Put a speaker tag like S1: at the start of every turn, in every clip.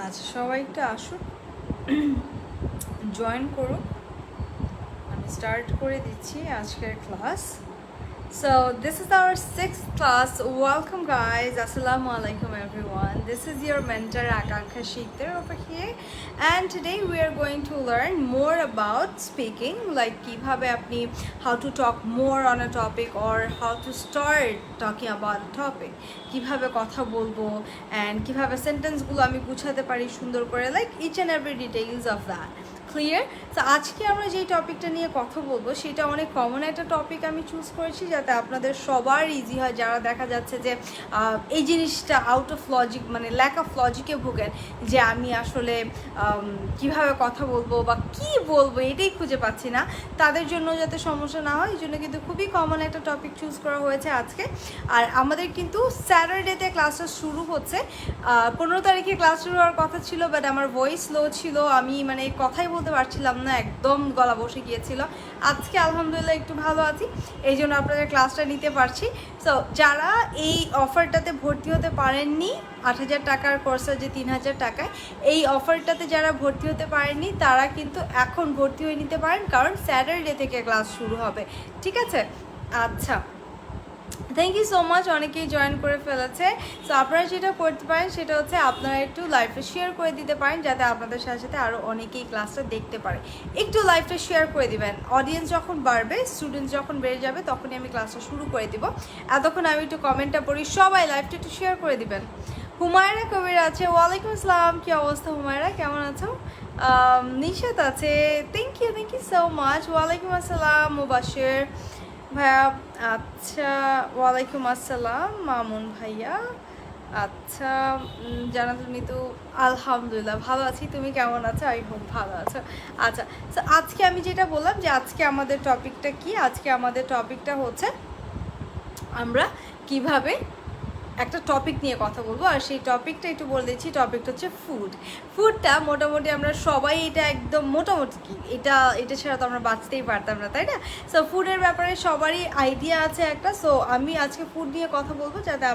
S1: আচ্ছা সবাই একটু আসুন, জয়েন করুন। আমি স্টার্ট করে দিচ্ছি আজকের class. So this is our sixth class. Welcome guys. Assalamu alaikum everyone. This is your mentor Akanksha Shikdar over here, and today we are going to learn more about speaking, like kibhabe apni how to talk more on a topic or how to start talking about a topic, kibhabe kotha bolbo and kibhabe sentence gulo ami guchhate pari shundor kore, like each and every details of that. Clear? তো আজকে আমরা যেই টপিকটা নিয়ে কথা বলবো সেটা অনেক কমন একটা টপিক আমি চুজ করেছি যাতে আপনাদের সবার ইজি হয়, যারা দেখা যাচ্ছে যে এই জিনিসটা আউট অফ লজিক মানে ল্যাক অফ লজিকে ভোগেন, যে আমি আসলে কিভাবে কথা বলবো বা কি বলবো এটাই খুঁজে পাচ্ছি না, তাদের জন্য যাতে সমস্যা না হয় এই জন্য কিন্তু খুবই কমন একটা টপিক চুজ করা হয়েছে আজকে। আর আমাদের কিন্তু স্যাটারডেতে ক্লাসটা শুরু হচ্ছে, 15 তারিখে ক্লাস শুরু হওয়ার কথা ছিল, বাট আমার ভয়েস লো ছিল, আমি মানে কথাই বলতে পারছিলাম না, একদম গলা বসে গিয়েছিল। আজকে আলহামদুলিল্লাহ একটু ভালো আছি, এই জন্য আপনাদের ক্লাসটা নিতে পারছি। সো যারা এই অফারটাতে ভর্তি হতে পারেননি, 8,000 টাকার কোর্সের যে 3,000 টাকায়, এই অফারটাতে যারা ভর্তি হতে পারেননি তারা কিন্তু এখন ভর্তি হয়ে নিতে পারেন, কারণ স্যাটারডে থেকে ক্লাস শুরু হবে। ঠিক আছে? আচ্ছা, থ্যাংক ইউ সো মাচ, অনেকেই জয়েন করে ফেলেছে। সো আপনারা যেটা করতে পারেন সেটা হচ্ছে আপনারা একটু লাইভটা শেয়ার করে দিতে পারেন, যাতে আপনাদের সাথে সাথে আরও অনেকেই ক্লাসটা দেখতে পারে। একটু লাইভটা শেয়ার করে দিবেন, অডিয়েন্স যখন বাড়বে, স্টুডেন্টস যখন বেড়ে যাবে, তখনই আমি ক্লাসটা শুরু করে দিব। এতক্ষণ আমি একটু কমেন্টটা পড়ি, সবাই লাইভটা একটু শেয়ার করে দিবেন। হুমায়রা কবির আছে, ওয়ালাইকুম আসসালাম, কী অবস্থা হুমায়রা, কেমন আছো? নিশাত আছে, থ্যাংক ইউ সো মাচ, ওয়ালাইকুম আসসালাম মুবাশির ভাইয়া। আচ্ছা, ওয়ালাইকুম আসসালাম মামুন ভাইয়া। আচ্ছা, জানাতুল মিতু, আলহামদুলিল্লাহ ভালো আছি, তুমি কেমন আছো? আমি খুব ভালো আছো। আচ্ছা, তো আজকে আমি যেটা বললাম যে আজকে আমাদের টপিকটা কি, আজকে আমাদের টপিকটা হচ্ছে আমরা কিভাবে একটা টপিক নিয়ে কথা বলবো, আর সেই টপিকটা একটু বলে দিচ্ছি। টপিকটা হচ্ছে ফুডটা মোটামুটি আমরা সবাই এটা একদম মোটামুটি কি এটা ছাড়া তো আমরা বাঁচতেই পারতাম না, তাই না? সো ফুডের ব্যাপারে সবারই আইডিয়া আছে একটা। সো আমি আজকে ফুড নিয়ে কথা বলবো যাতে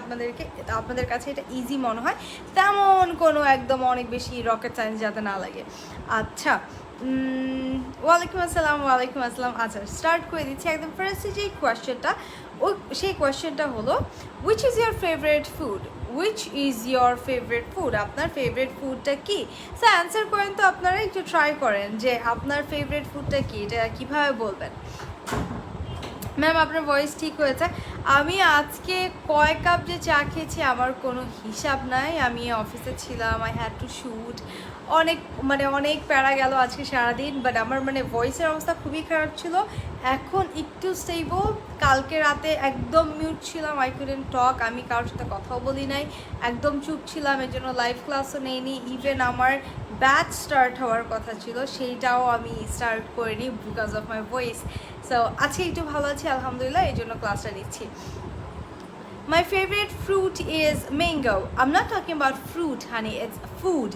S1: আপনাদের কাছে এটা ইজি মনে হয়, তেমন কোনো একদম অনেক বেশি রকেট সায়েন্স যাতে না লাগে। আচ্ছা, ওয়ালাইকুম আসসালাম। আচ্ছা, স্টার্ট করে দিচ্ছি একদম ফার্স্টে যেই কোয়েশ্চেনটা, সেই কোয়েশ্চেনটা হলো which is your favourite food, আপনার ফেভারিট ফুডটা কি? সো অ্যান্সার করেন তো, আপনারা একটু ট্রাই করেন যে আপনার ফেভারিট ফুডটা কি, এটা কীভাবে বলবেন। ম্যাম আপনার ভয়েস ঠিক হয়েছে। আমি আজকে কয় কাপ যে চা খেয়েছি আমার কোনো হিসাব নাই, আমি অফিসে ছিলাম, আই হ্যাড টু শ্যুট, অনেক প্যারা গেল আজকে সারাদিন, বাট আমার ভয়েসের অবস্থা খুবই খারাপ ছিল। এখন একটু স্টেবল, কালকে রাতে একদম মিউট ছিলাম, আই কুডেন্ট টক, আমি কারোর সাথে কথাও বলি নাই, একদম চুপ ছিলাম, এর জন্য লাইভ ক্লাসও নেইনি। ইভেন আমার ব্যাচ স্টার্ট হওয়ার কথা ছিল সেইটাও আমি স্টার্ট করিনি because of my voice. So আজকে একটু ভালো আছি আলহামদুলিল্লাহ, এই জন্য ক্লাসটা নিচ্ছি। My favorite fruit is mango. I'm not talking about fruit, honey. It's food.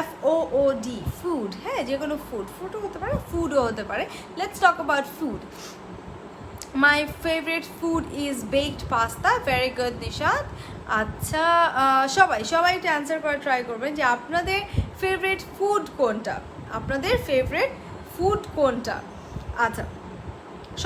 S1: F-O-O-D. Food. হ্যাঁ, যে কোনো ফুডও হতে পারে, ফুডও হতে পারে। Let's talk about food. My favorite food is baked pasta. Very good, Nishat. আচ্ছা, সবাই একটু অ্যান্সার করে ট্রাই করবেন যে আপনাদের ফেভারিট ফুড কোনটা। আচ্ছা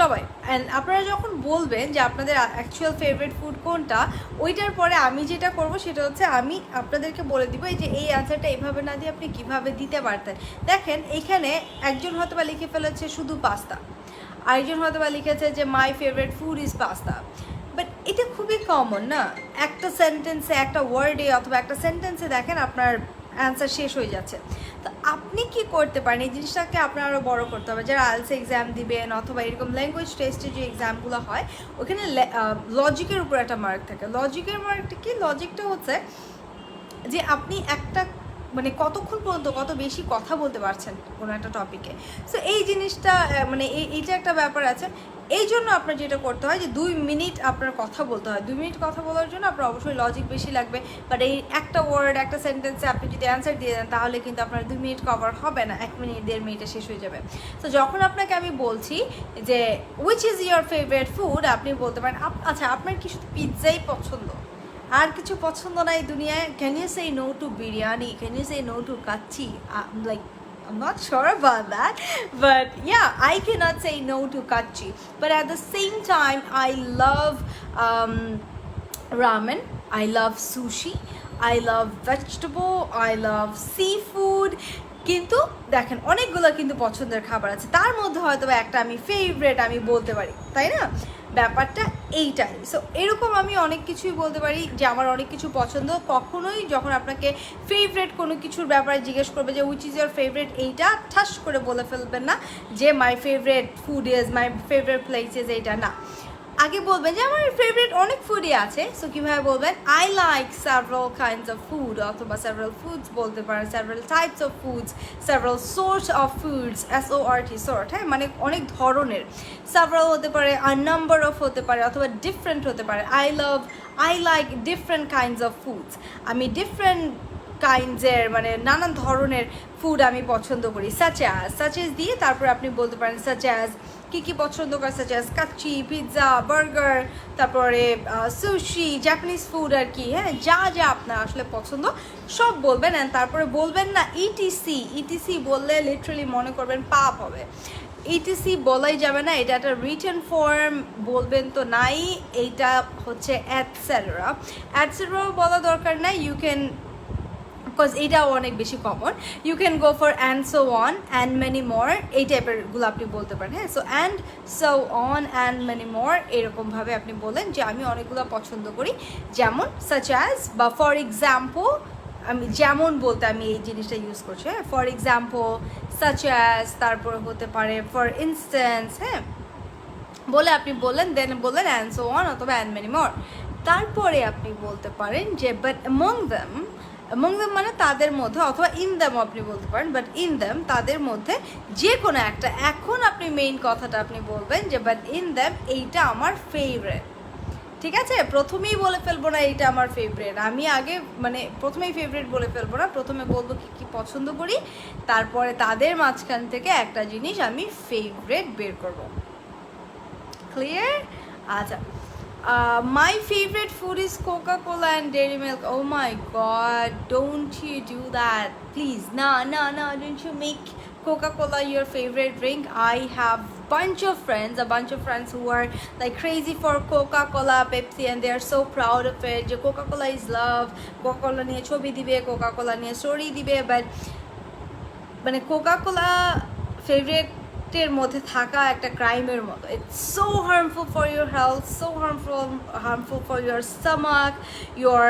S1: সবাই, অ্যান্ড আপনারা যখন বলবেন যে আপনাদের অ্যাকচুয়াল ফেভারিট ফুড কোনটা, ওইটার পরে আমি যেটা করব সেটা হচ্ছে আমি আপনাদেরকে বলে দিব যে এই অ্যান্সারটা এইভাবে না দিয়ে আপনি কীভাবে দিতে পারতেন। দেখেন এখানে একজন হয়তো বা লিখে ফেলেছে শুধু পাস্তা, আরেকজন হয়তো বা লিখেছে যে my favourite food is pasta, but এটা খুবই কমন না, একটা সেন্টেন্সে, একটা ওয়ার্ডে অথবা একটা সেন্টেন্সে দেখেন আপনার অ্যান্সার শেষ হয়ে যাচ্ছে। তো আপনি কি করতে পারেন, এই জিনিসটাকে আপনার আরও বড়ো করতে হবে। যারা আইএলটিএস এক্সাম দিবেন অথবা এরকম ল্যাঙ্গুয়েজ টেস্টের যে এক্সামগুলো হয়, ওখানে লজিকের উপর একটা মার্ক থাকে। লজিকের মার্কটা কি? লজিকটা হচ্ছে যে আপনি একটা কতক্ষণ পর্যন্ত কত বেশি কথা বলতে পারছেন কোনো একটা টপিকে। সো এই জিনিসটা এইটা একটা ব্যাপার আছে। এই জন্য আপনার যেটা করতে হয় যে 2 মিনিট আপনার কথা বলতে হয়। 2 মিনিট কথা বলার জন্য আপনার অবশ্যই লজিক বেশি লাগবে, বাট এই একটা ওয়ার্ড, একটা সেন্টেন্সে আপনি যদি অ্যান্সার দিয়ে দেন তাহলে কিন্তু আপনার 2 মিনিট কভার হবে না, 1 মিনিট 1.5 মিনিটে শেষ হয়ে যাবে। তো যখন আপনাকে আমি বলছি যে which is your favourite food, আপনি বলতে পারেন আচ্ছা আপনার কি শুধু পিৎজাই পছন্দ, আর কিছু পছন্দ নাই দুনিয়ায়? Can you say no to biryani? Can you say no to kacchi? Like I'm not sure about that, but yeah, I cannot say no to kachi. But at the same time, I love ramen, I love sushi, I love vegetable, I love seafood. কিন্তু দেখেন অনেকগুলো কিন্তু পছন্দের খাবার আছে, তার মধ্যে হয়তো একটা আমি ফেভারিট আমি বলতে পারি, তাই না? ব্যাপারটা এইটাই। সো এরকম আমি অনেক কিছুই বলতে পারি যে আমার অনেক কিছু পছন্দ। কখনোই যখন আপনাকে ফেভারিট কোনো কিছুর ব্যাপারে জিজ্ঞেস করবে যে উইচ ইজ ইয়োর ফেভারিট, এইটা ঠাস করে বলে ফেলবেন না যে my favourite food is, my favourite place is, এইটা না। আগে বলবেন যে আমার ফেভারিট অনেক ফুডই আছে। সো কীভাবে বলবেন? I like several kinds of food, অথবা সেভারাল ফুডস বলতে পারেন, several types of foods, several source of foods, SORT sort, হ্যাঁ, মানে অনেক ধরনের। সেভারাল হতে পারে, আ নাম্বার অফ হতে পারে, অথবা ডিফারেন্ট হতে পারে। I like different kinds of foods, আমি ডিফারেন্ট কাইন্ডসের মানে নানান ধরনের ফুড আমি পছন্দ করি। সাচ অ্যাজ দিয়ে তারপর আপনি বলতে পারেন সাচ অ্যাজ কী পছন্দ করে, such as kacchi, pizza, burger, তারপরে সুশি, জাপানিজ ফুড আর কি, হ্যাঁ, যা যা আপনার আসলে পছন্দ সব বলবেন। অ্যান্ড তারপরে বলবেন না ইটিসি বললে লিটারালি মনে করবেন পাপ হবে। ইটিসি বলাই যাবে না, এটা একটা রিটেন ফর্ম, বলবেন তো নাই। এইটা হচ্ছে অ্যাটসেট্রা বলা দরকার নাই, ইউ ক্যান, বিকজ এটাও অনেক বেশি common. You can go for and so on, and many more, এই টাইপেরগুলো আপনি বলতে পারেন, হ্যাঁ। So and so on, and many more, এরকমভাবে আপনি বলেন যে আমি অনেকগুলো পছন্দ করি, যেমন সাচ অ্যাজ, বা ফর এক্সাম্পল, আমি যেমন বলতে আমি এই জিনিসটা ইউজ করছি, হ্যাঁ। ফর এক্সাম্পল, সাচ অ্যাজ, তারপর হতে পারে ফর ইনস্ট্যান্স, হ্যাঁ, বলে আপনি বললেন, দেন বললেন অ্যান্ড সো অন অথবা অ্যান্ড মেনি মোর। তারপরে আপনি বলতে পারেন যে বাট অ্যামং দেম মানে তাদের মধ্যে, অথবা ইন দেম আপনি বলতে পারেন, বাট ইন দেম তাদের মধ্যে যে কোনো একটা। এখন আপনি মেইন কথাটা আপনি বলবেন যে বাট ইন দেম এইটা আমার ফেভারিট, ঠিক আছে? প্রথমেই বলে ফেলবো না এইটা আমার ফেভারিট, আমি আগে মানে প্রথমেই ফেভারিট বলে ফেলবো না, প্রথমে বলবো কী পছন্দ করি, তারপরে তাদের মাঝখান থেকে একটা জিনিস আমি ফেভারিট বের করবো। ক্লিয়ার? আচ্ছা, my favorite food is Coca-Cola and Dairy Milk. Oh my god, don't you do that, please. No, don't you make Coca-Cola your favorite drink? I have a bunch of friends who are like crazy for Coca-Cola, Pepsi, and they are so proud of it. Coca-Cola is love, Coca-Cola niye chobi dibe, Coca-Cola niye story dibe, but মানে Coca-Cola favorite এর মধ্যে থাকা একটা ক্রাইমের মতো। It's so harmful for your health, so harmful for your stomach, your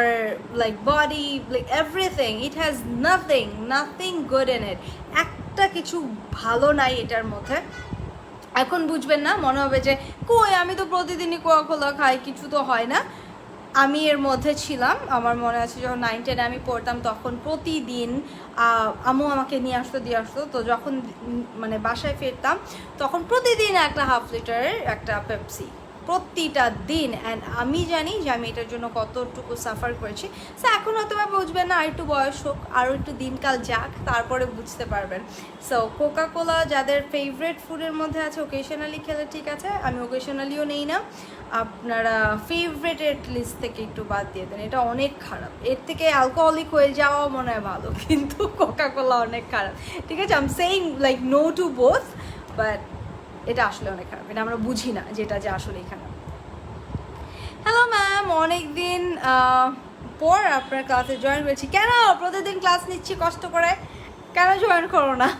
S1: like body, like everything. It has nothing good in it. একটা কিছু ভালো নাই এটার মধ্যে। এখন বুঝবেন না, মনে হবে যে কই আমি তো প্রতিদিনই কোকা-কোলা খাই, কিছু তো হয় না। আমি এর মধ্যে ছিলাম, আমার মনে আছে যখন 9-10 আমি পড়তাম তখন প্রতিদিন আম্মু আমাকে নিয়ে আসতো দিয়ে আসতো, তো যখন মানে বাসায় ফিরতাম তখন প্রতিদিন একটা 1/2 লিটারের একটা পেপসি, প্রতিটা দিন। অ্যান্ড আমি জানি যে আমি এটার জন্য কতটুকু সাফার করেছি। সো এখন হয়তো বা বুঝবেন না, আর একটু বয়স হোক, আরও একটু দিনকাল যাক, তারপরে বুঝতে পারবেন। সো কোকা-কোলা যাদের ফেভারিট ফুডের মধ্যে আছে, ওকেশনালি খেলে ঠিক আছে, আমি ওকেশনালিও নেই না। আপনারা ফেভারিটের লিস্ট থেকে একটু বাদ দিয়ে দেন, এটা অনেক খারাপ। এর থেকে অ্যালকোহলিক হয়ে যাওয়াও মনে হয় ভালো, কিন্তু কোকা-কোলা অনেক খারাপ, ঠিক আছে? I am saying like no to both, but এটা আসলে অনেক খারাপ, এটা আমরা বুঝি না যেটা যে আসলেই খারাপ। হ্যালো ম্যাম, অনেক দিন পর আপনার ক্লাসে জয়েন করেছি। কেন প্রতিদিন ক্লাস নিচ্ছি কষ্ট করে, কেন জয়েন করো না?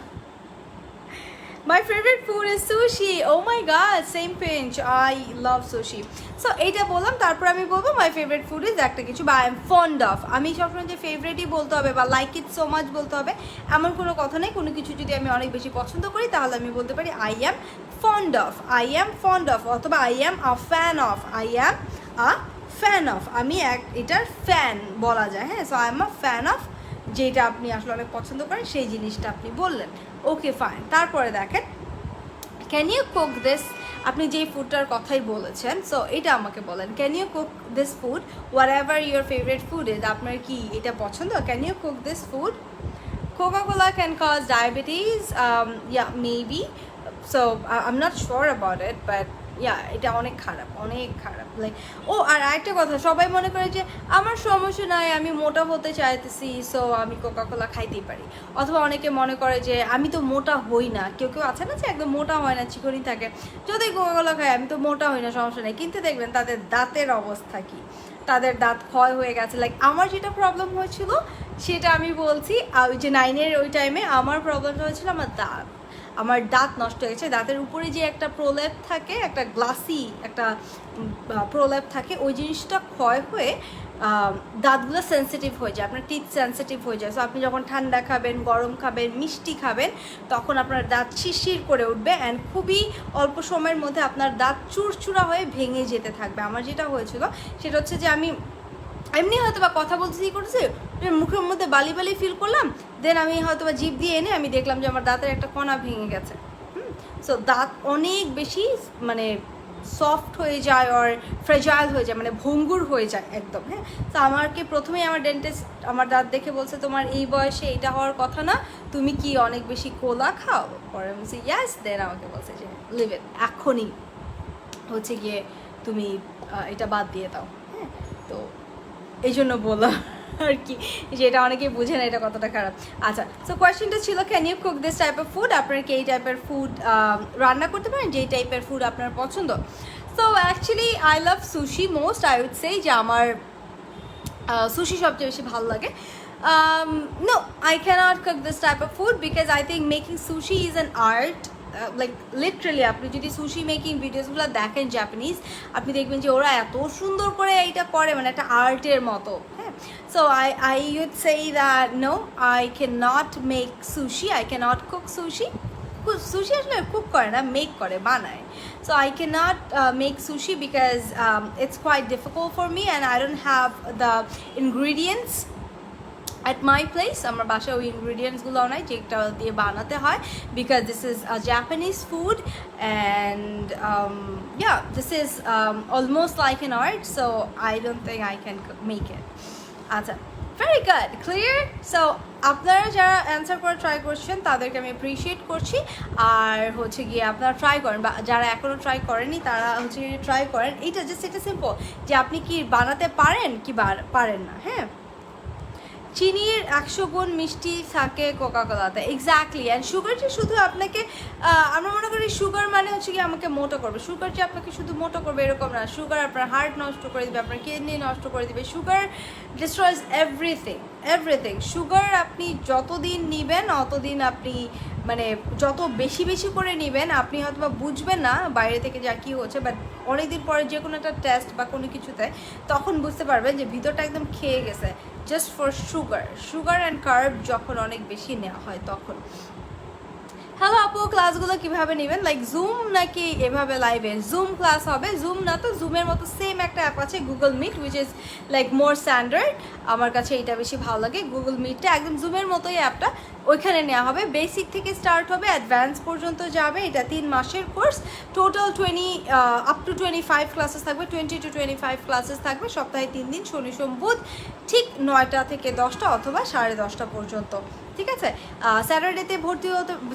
S1: My favorite food is sushi. Oh my god, same pinch. I love sushi. So এইটা বললাম, তারপর আমি বলবো my favorite food is একটা কিছু বা I am fond of. আমি সবসময় যে ফেভারিটই বলতে হবে বা লাইক ইট সো মাচ বলতে হবে এমন কোনো কথা নেই। কোনো কিছু যদি আমি অনেক বেশি পছন্দ করি তাহলে আমি বলতে পারি I am fond of অথবা I am a fan of. আমি এটার ফ্যান বলা যায়, হ্যাঁ। So I am a fan of, যেটা আপনি আসলে অনেক পছন্দ করেন সেই জিনিসটা আপনি বললেন। Okay fine. তারপরে দেখেন, ক্যান ইউ কুক দিস, আপনি যেই ফুডটার কথাই বলেছেন, সো এটা আমাকে বলেন, can you cook this food, whatever your favourite food is, আপনার কি এটা পছন্দ? Can you cook this food? Coca-Cola can cause diabetes, yeah, maybe. So I'm not sure about it, but এটা অনেক খারাপ, অনেক খারাপ। লাইক আর আরেকটা কথা, সবাই মনে করে যে আমার সমস্যা নাই, আমি মোটা হতে চাইতেছি, সো আমি কোকাকোলা খাইতেই পারি। অথবা অনেকে মনে করে যে আমি তো মোটা হই না, কেউ কেউ আছে না যে একদম মোটা হয় না, চিকনই থাকে, যদি কোকাকোলা খাই আমি তো মোটা হই না, সমস্যা নেই। কিন্তু দেখবেন তাদের দাঁতের অবস্থা কি, তাদের দাঁত ক্ষয় হয়ে গেছে। লাইক আমার যেটা প্রবলেম হয়েছিল সেটা আমি বলছি, ওই যে 9-এর ওই টাইমে আমার প্রবলেমটা হয়েছিল আমার দাঁত নষ্ট হয়ে গেছে। দাঁতের উপরে যে একটা প্রলেপ থাকে, একটা গ্লাসি একটা প্রলেপ থাকে, ওই জিনিসটা ক্ষয় হয়ে দাঁতগুলো সেন্সিটিভ হয়ে যায়, আপনার টিথ সেন্সিটিভ হয়ে যায়। সো আপনি যখন ঠান্ডা খাবেন, গরম খাবেন, মিষ্টি খাবেন, তখন আপনার দাঁত শিরশির করে উঠবে অ্যান্ড খুবই অল্প সময়ের মধ্যে আপনার দাঁত চুরচুরা হয়ে ভেঙে যেতে থাকবে। আমার যেটা হয়েছিল সেটা হচ্ছে যে আমি এমনি হয়তো বা কথা বলতেছি করছি, মুখের মধ্যে বালি বালি ফিল করলাম, দেন আমি হয়তো বা জিভ দিয়ে এনে আমি দেখলাম যে আমার দাঁতের একটা কণা ভেঙে গেছে। সো দাঁত অনেক বেশি মানে সফট হয়ে যায় আর ফ্রেজাইল হয়ে যায়, মানে ভঙ্গুর হয়ে যায় একদম। হ্যাঁ, তো আমাকে প্রথমেই আমার ডেন্টিস্ট আমার দাঁত দেখে বলছে তোমার এই বয়সে এটা হওয়ার কথা না, তুমি কি অনেক বেশি কোলা খাও? পরে বলছি ইয়াস, দেন আমাকে বলছে যে লিভ ইট, এখনই হচ্ছে গিয়ে তুমি এটা বাদ দিয়ে দাও। হ্যাঁ, তো এই জন্য বললাম আর কি, যে এটা অনেকেই বুঝে না এটা কতটা খারাপ। আচ্ছা, সো কোয়েশ্চেনটা ছিল can you cook this type of food? আপনারা কি এই টাইপের ফুড রান্না করতে পারেন, যেই টাইপের ফুড আপনার পছন্দ? So actually I love sushi most, I would say যে আমার সুশি সবচেয়ে বেশি ভালো লাগে। No, I cannot cook this type of food because I think making sushi is an art. Like literally আপনি যদি সুশি মেকিং ভিডিওসগুলো দেখেন জাপানিজ, আপনি দেখবেন যে ওরা এত সুন্দর করে এইটা করে, মানে একটা আর্টের মতো। হ্যাঁ, so I would say that no, I can not make sushi, I can not cook sushi. Sushi আসলে কুক করে না, মেক করে, বানায়। So I cannot make sushi because it's quite difficult for me and I don't have the ingredients at my place. আমার বাসায় ওই ইনগ্রিডিয়েন্টসগুলো নাই যেটা দিয়ে বানাতে হয়, because this is a Japanese food and yeah, this is almost like an art, so I don't think I can make it. আচ্ছা, very good, clear. So আপনারা যারা অ্যান্সার করে ট্রাই করছেন তাদেরকে আমি অ্যাপ্রিসিয়েট করছি। আর হচ্ছে গিয়ে আপনারা ট্রাই করেন, বা যারা এখনও ট্রাই করেনি তারা হচ্ছে গিয়ে ট্রাই করেন। এটা জাস্ট এটা সিম্পল যে আপনি কি বানাতে পারেন কি পারেন না। হ্যাঁ, চিনির 100 গুণ মিষ্টি থাকে কোকাকোলাতে, এক্স্যাক্টলি। অ্যান্ড সুগার যে শুধু আপনাকে, আমরা মনে করি সুগার মানে হচ্ছে কি আমাকে মোটা করবে, সুগার যে আপনাকে শুধু মোটা করবে এরকম না। সুগার আপনার হার্ট নষ্ট করে দিবে, আপনার কিডনি নষ্ট করে দিবে। Sugar ডিস্ট্রয়েজ everything. সুগার আপনি যতদিন নিবেন অতদিন আপনি মানে যত বেশি বেশি করে নেবেন, আপনি হয়তো বা বুঝবেন না বাইরে থেকে যা কী হচ্ছে, বাট অনেকদিন পরে যে কোনো একটা টেস্ট বা কোনো কিছুতে তখন বুঝতে পারবেন যে ভিতরটা একদম খেয়ে গেছে, just for sugar and carb যখন অনেক বেশি নেওয়া হয় তখন। হ্যালো আপু, ক্লাসগুলো কীভাবে নেবেন? লাইক জুম নাকি এভাবে লাইভে? জুম ক্লাস হবে, জুম না তো জুমের মতো সেম একটা অ্যাপ আছে Google Meet, which is like more standard. আমার কাছে এইটা বেশি ভালো লাগে। গুগল মিটটা একদম জুমের মতোই অ্যাপটা, ওইখানে নেওয়া হবে। বেসিক থেকে স্টার্ট হবে, অ্যাডভান্স পর্যন্ত যাবে। এটা 3 মাসের কোর্স। টোটাল 25 ক্লাসেস থাকবে, 20 to 25 ক্লাসেস থাকবে সপ্তাহে 3 দিন, শনি সোম বুধ, ঠিক 9টা থেকে 10টা অথবা 10:30 পর্যন্ত। ঠিক আছে, স্যাটারডেতে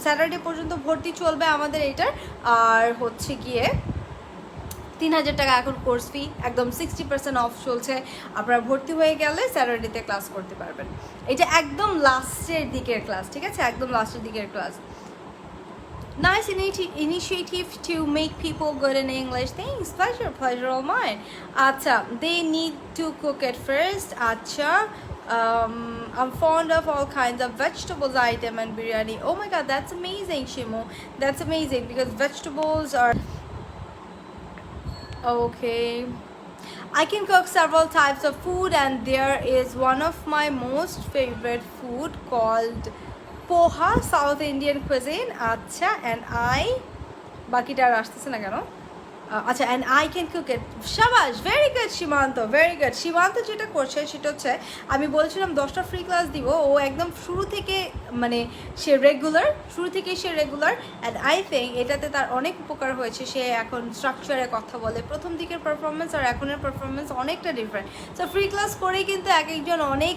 S1: স্যাটারডে পর্যন্ত ভর্তি চলবে আমাদের এটার। আর হচ্ছে গিয়ে 3000 টাকা এখন কোর্স ফি, একদম 60% অফ চলছে। আপনারা ভর্তি হয়ে গেলে স্যাটারডেতে ক্লাস করতে পারবেন। এটা একদম লাস্টের দিকের ক্লাস, ঠিক আছে, একদম লাস্টের দিকের class. Nice initiative to make people good in English. Thanks, pleasure all mine. Acha, they need to cook it first. Acha, I'm fond of all kinds of vegetables item and biryani. Oh my god, that's amazing, Shimu. That's amazing because vegetables are okay. I can cook several types of food and there is one of my most favorite food called poha, South Indian cuisine. Acha, and I bakita ar ashtese na keno? আচ্ছা, and I can cook it. শাবাশ, very good Simanta, very good. Simanta যেটা করছে সেটা হচ্ছে, আমি বলছিলাম 10টা free class দিব, ও একদম শুরু থেকে মানে সে রেগুলার, অ্যান্ড আই থিঙ্ক এটাতে তার অনেক উপকার হয়েছে। সে এখন স্ট্রাকচারে কথা বলে। প্রথম দিকের পারফরমেন্স আর এখনের পারফরমেন্স অনেকটা ডিফারেন্ট। সো ফ্রি ক্লাস করেই কিন্তু এক একজন অনেক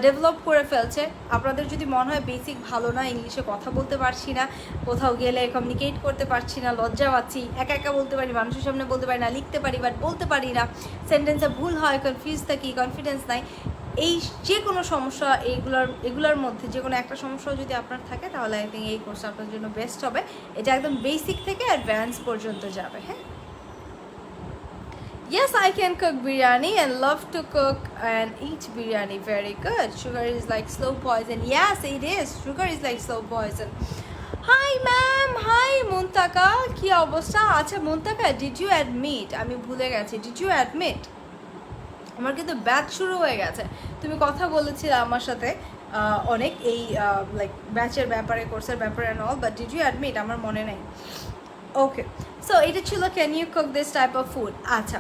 S1: ডেভেলপ করে ফেলছে। আপনাদের যদি মনে হয় বেসিক ভালো না, ইংলিশে কথা বলতে পারছি না, কোথাও গেলে কমিউনিকেট করতে পারছি না, লজ্জা পাচ্ছি, একা একা বলতে পারি, মানুষ মানুষের সামনে বলতে পারি না, লিখতে পারি বাট বলতে পারি না, সেন্টেন্সে ভুল হয়, কনফিউজ থাকি, কনফিডেন্স নাই, এই যে কোনো সমস্যা এগুলোর মধ্যে যে কোনো একটা সমস্যাও যদি আপনার থাকে তাহলে আই থিঙ্ক এই কোর্সটা আপনার জন্য বেস্ট হবে। এটা একদম বেসিক থেকে অ্যাডভান্স পর্যন্ত যাবে। হ্যাঁ, yes, I can cook biryani and love to cook and eat biryani. Very good. Sugar is like slow poison. Yes, it is. Sugar is like slow poison. Hi ma'am. Hi Muntaka. কি অবস্থা? আচ্ছা মুন্তাকা, did you admit? আমি ভুলে গেছি, did you admit? আমার কিন্তু batch শুরু হয়ে গেছে। তুমি কথা বলেছিলে আমার সাথে অনেক এই লাইক ব্যাচের ব্যাপারে, কোর্সের ব্যাপারে and all, but did you admit? আমার মনে নেই। ওকে, সো এটা ছিল can you cook this type of food. আচ্ছা,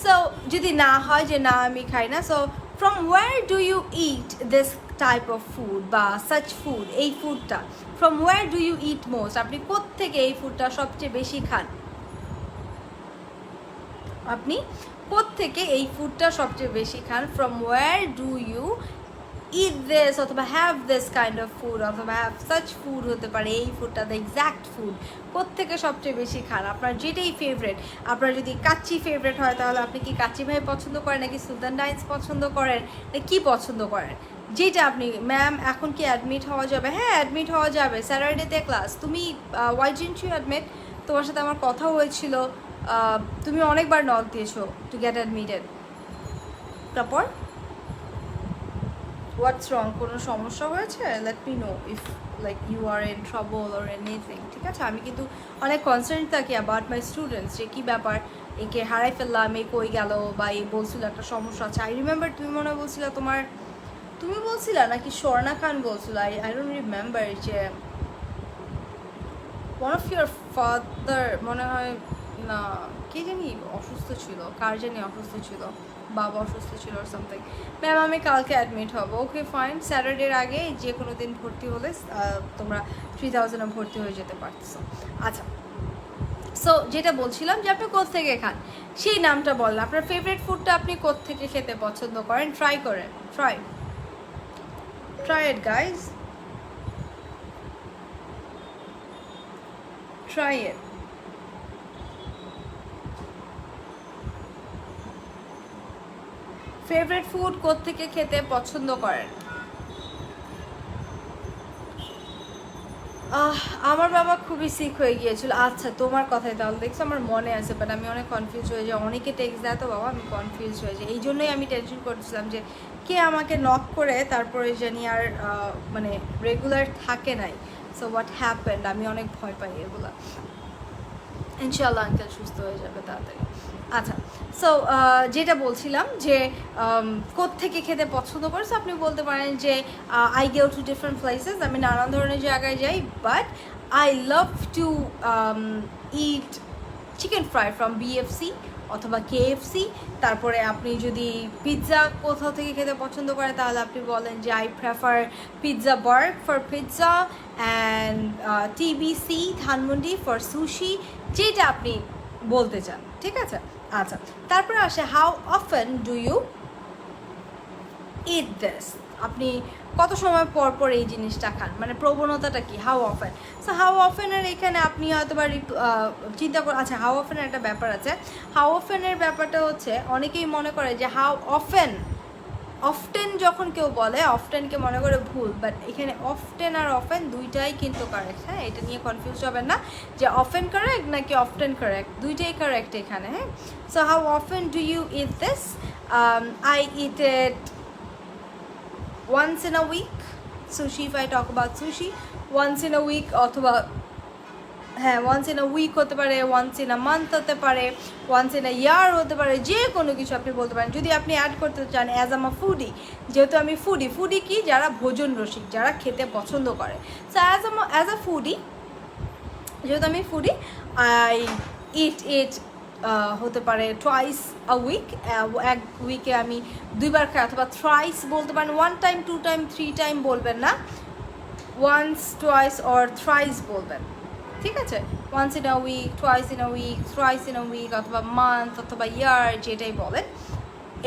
S1: সো যদি না হয় যে না আমি খাই না, so from where do you eat this type of food বা সাচ ফুড, এই ফুডটা from where do you eat most? আপনি কোত্থেকে এই ফুডটা সবচেয়ে বেশি খান? আপনি কোত্থেকে এই ফুডটা সবচেয়ে বেশি খান? From where do you eat this, অথবা have this kind of food, অথবা হ্যাভ সাচ ফুড হতে পারে, এই ফুডটা দ্য এক্স্যাক্ট ফুড কোত্থেকে সবচেয়ে বেশি খান? আপনার যেটাই ফেভারেট, আপনার যদি কাচ্চি ফেভারেট হয় তাহলে আপনি কি কাচ্চি ভাই পছন্দ করেন, নাকি সুলতান ডাইন্স পছন্দ করেন, না কি পছন্দ করেন? যেটা আপনি, ম্যাম এখন কি অ্যাডমিট হওয়া যাবে? হ্যাঁ, অ্যাডমিট হওয়া যাবে, স্যাটারডেতে ক্লাস। তুমি ওয়াই ডিডন্ট ইউ অ্যাডমিট? তোমার সাথে আমার কথা হয়েছিল, তুমি অনেকবার নক দিয়েছো টু গেট অ্যাডমিটেড। তারপর হোয়াটস রং? কোনো সমস্যা হয়েছে? Let me know if like you are in trouble or anything. ঠিক আছে, আমি কিন্তু অনেক কনসার্ন থাকি অ্যাবাউট মাই স্টুডেন্টস, যে কী ব্যাপার, একে হারাই ফেললাম, এ কই গেল, বা এই বলছিল একটা সমস্যা আছে। আই রিমেম্বার তুমি মনে বলছিল তোমার, তুমি বলছিলা নাকি স্বর্ণা খান বলছিল, আই ডোন্ট রিমেম্বার, যে ওয়ান অফ ইউর ফাদার মনে হয়, না কে জানি অসুস্থ ছিল, কার জানি অসুস্থ ছিল, বাবা অসুস্থ ছিল আর সামথিং। ম্যাম আমি কালকে অ্যাডমিট হব। ওকে ফাইন, স্যাটারডের আগে যে কোনো দিন ভর্তি হলে তোমরা 3000-এ ভর্তি হয়ে যেতে পারছো। আচ্ছা, সো যেটা বলছিলাম যে আপনি কোত্থেকে খান, সেই নামটা বললেন। আপনার ফেভারিট ফুডটা আপনি কোত্থেকে খেতে পছন্দ করেন? ট্রাই করেন, try it guys, try it. Favourite food কোত্থেকে খেতে পছন্দ করেন? আমার বাবা খুবই সিক হয়ে গিয়েছিল। আচ্ছা, তোমার কথাই তাহলে দেখছো আমার মনে আছে, বাট আমি অনেক কনফিউজ হয়ে যাই, অনেকে টেক্সট দেয় তো বাবা, আমি কনফিউজ হয়ে যাই। এই জন্যই আমি টেনশন করছিলাম যে কে আমাকে নক করে তারপরে জানি আর মানে রেগুলার থাকে নাই। সো হোয়াট হ্যাপেন্ড, আমি অনেক ভয় পাই এগুলো। ইনশাআল্লাহ আঙ্কেল সুস্থ হয়ে যাবে তাড়াতাড়ি। আচ্ছা, সো যেটা বলছিলাম যে কোত্থেকে খেতে পছন্দ করে, সো আপনি বলতে পারেন যে I go to different places, আমি নানান ধরনের জায়গায় যাই, but I love to it chicken fry from BFC অথবা কেএফসি। তারপরে আপনি যদি পিৎজা কোথাও থেকে খেতে পছন্দ করেন তাহলে আপনি বলেন যে I prefer Pizza Burg for pizza and TBC Dhanmondi for sushi, যেটা আপনি বলতে চান। ঠিক আছে, আচ্ছা, তারপরে আসে how often do you eat this, আপনি কত সময় পর পর এই জিনিসটা খান, মানে প্রবণতাটা কি, হাউ অফেন। সো হাউ অফেনের এখানে আপনি হয়তো বা চিন্তা করে, আচ্ছা হাউ অফেনের একটা ব্যাপার আছে। হাউ অফেনের ব্যাপারটা হচ্ছে অনেকেই মনে করে যে হাউ অফেন, অফটেন যখন কেউ বলে অফটেনকে মনে করে ভুল, বাট এখানে অফটেন আর অফেন দুইটাই কিন্তু কারেক্ট। হ্যাঁ, এটা নিয়ে কনফিউজ হবেন না যে অফেন কারেক্ট নাকি অফটেন কারেক্ট, দুইটাই কারেক্ট এখানে। হ্যাঁ, so how often do you eat this? I eat eat once in a week. Sushi, if I talk about sushi, once in a week, অথবা হ্যাঁ once in a week হতে পারে, once in a month হতে পারে, once in a year হতে পারে, যে কোনো কিছু আপনি বলতে পারেন। যদি আপনি অ্যাড করতে চান অ্যাজ আম আ ফুডি, যেহেতু আমি ফুডি কি, যারা ভোজন রসিক, যারা খেতে পছন্দ করে, সো অ্যাজ আ ফুডি, যেহেতু আমি ফুডি, আই ইট হতে পারে টুয়াইস আ উইক, এক উইকে আমি 2বার খাই, অথবা থ্রাইস বলতে পারেন, 1 টাইম 2 টাইম 3 টাইম বলবেন না, ওয়ান্স টুয়াইস অর থ্রাইস বলবেন। ঠিক আছে, once in a week, twice in a week, thrice in a week, অথবা মান্থ অথবা ইয়ার, যেটাই বলেন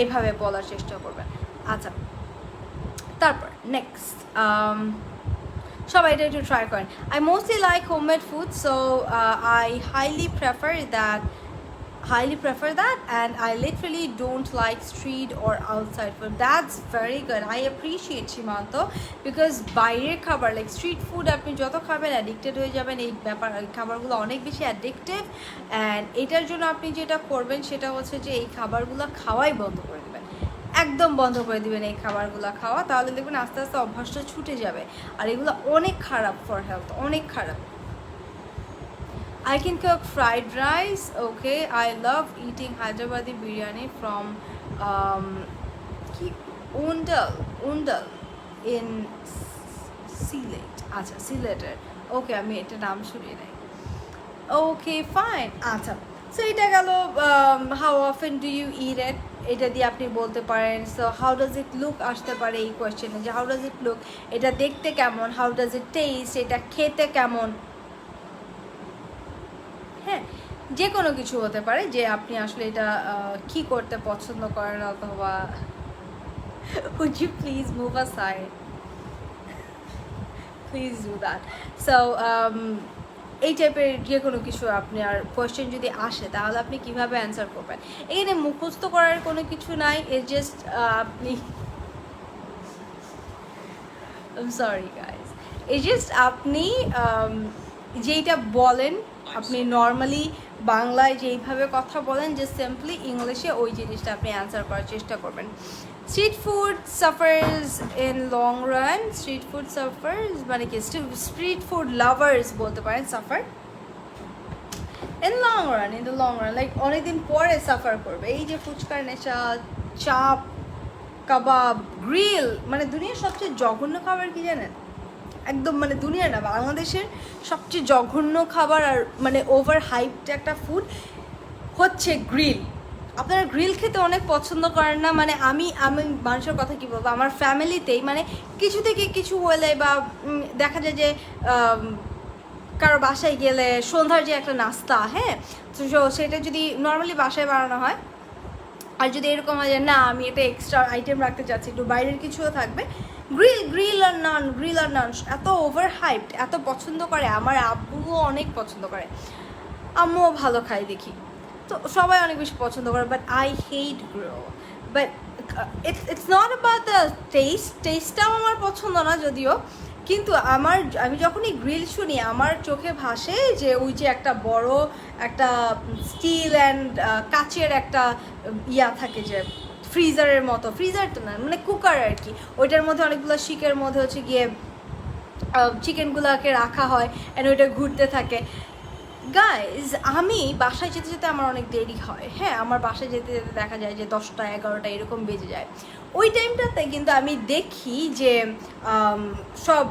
S1: এভাবে বলার চেষ্টা করবেন। আচ্ছা, তারপর নেক্সট সবাই এটা একটু ট্রাই করেন। I mostly like homemade food, so I highly prefer that highly prefer that, and I literally don't like street or outside food. That's very good. I appreciate Shimanto, because বাইরের খাবার like street food আপনি যত খাবেন addicted হয়ে যাবেন। এই ব্যাপার এই খাবারগুলো অনেক বেশি অ্যাডিক্টিভ, অ্যান্ড এটার জন্য আপনি যেটা করবেন সেটা হচ্ছে যে এই খাবারগুলো খাওয়াই বন্ধ করে দেবেন, একদম বন্ধ করে দিবেন এই খাবারগুলো খাওয়া। তাহলে দেখবেন আস্তে আস্তে অভ্যাসটা ছুটে যাবে। আর এগুলো অনেক খারাপ ফর হেলথ, অনেক খারাপ। I can cook fried rice. Okay, I love eating Hyderabadi biryani from Undal in Sylhet. আচ্ছা, সিলেটের। ওকে, আমি এটা নাম শুনি নাই। Okay fine. আচ্ছা, সো এটা গেল হাউ অফেন ডু ইউ ইট ইট, এটা দিয়ে আপনি বলতে পারেন। So how does it look আসতে পারে এই কোয়েশ্চেনে, যে হাউ ডাজ ইট লুক, এটা দেখতে কেমন, হাউ ডাজ ইট টেস্ট, এটা খেতে কেমন। হ্যাঁ, যে কোনো কিছু হতে পারে, যে আপনি আসলে এটা কি করতে পছন্দ করেন, অথবা would you please move aside, please do that. So এই টাইপের যে কোনো কিছু আপনার কোয়েশ্চেন যদি আসে তাহলে আপনি কিভাবে অ্যান্সার করবেন। এখানে মুখস্থ করার কোনো কিছু নাই, ইট জাস্ট আপনি I'm sorry guys, it's just আপনি যেইটা বলেন, আপনি নর্মালি বাংলায় যেইভাবে কথা বলেন, যে সিম্পলি ইংলিশে ওই জিনিসটা আপনি অ্যান্সার করার চেষ্টা করবেন। Street food suffers in long run, street food suffers মানে কি, স্ট্রিট ফুড লাভার্স বলতে পারেন suffer in long run, in the long run, like অনেকদিন পরে সাফার করবে। এই যে ফুচকার নেশা, চাপ, কাবাব, গ্রিল, মানে দুনিয়ার সবচেয়ে জঘন্য খাবার কি জানেন? একদম মানে দুনিয়া না, বাংলাদেশের সবচেয়ে জঘন্য খাবার আর মানে ওভার হাইপড একটা ফুড হচ্ছে গ্রিল। আপনারা গ্রিল খেতে অনেক পছন্দ করেন না, মানে আমি মানুষের কথা কী বলবো, আমার ফ্যামিলিতেই মানে কিছু থেকে কিছু হলে বা দেখা যায় যে কারো বাসায় গেলে সন্ধ্যার যে একটা নাস্তা, হ্যাঁ, তো সেটা যদি নর্মালি বাসায় বানানো হয়, আর যদি এরকম হয় যে না আমি এটা এক্সট্রা আইটেম রাখতে চাচ্ছি, একটু বাইরের কিছুও থাকবে, গ্রিল আর নান এত ওভার হাইপড, এত পছন্দ করে। আমার আব্বুও অনেক পছন্দ করে, আম্মুও ভালো খায় দেখি, তো সবাই অনেক বেশি পছন্দ করে। But I hate grill, but it's not about the টেস্টটাও আমার পছন্দ না যদিও, কিন্তু আমি যখনই গ্রিল শুনি আমার চোখে ভাসে যে ওই যে একটা বড় একটা স্টিল অ্যান্ড কাচের একটা ইয়া থাকে, যে ফ্রিজারের মতো, ফ্রিজার তো না মানে কুকার আর কি, ওইটার মধ্যে অনেকগুলো শিকের মধ্যে হচ্ছে গিয়ে চিকেনগুলোকে রাখা হয় অ্যান্ড ওইটা ঘুরতে থাকে। গাইজ, আমি বাসায় যেতে যেতে আমার অনেক দেরি হয়, হ্যাঁ, আমার বাসায় যেতে যেতে দেখা যায় যে 10টা 11টা এরকম বেজে যায়। ওই টাইমটাতে কিন্তু আমি দেখি যে সব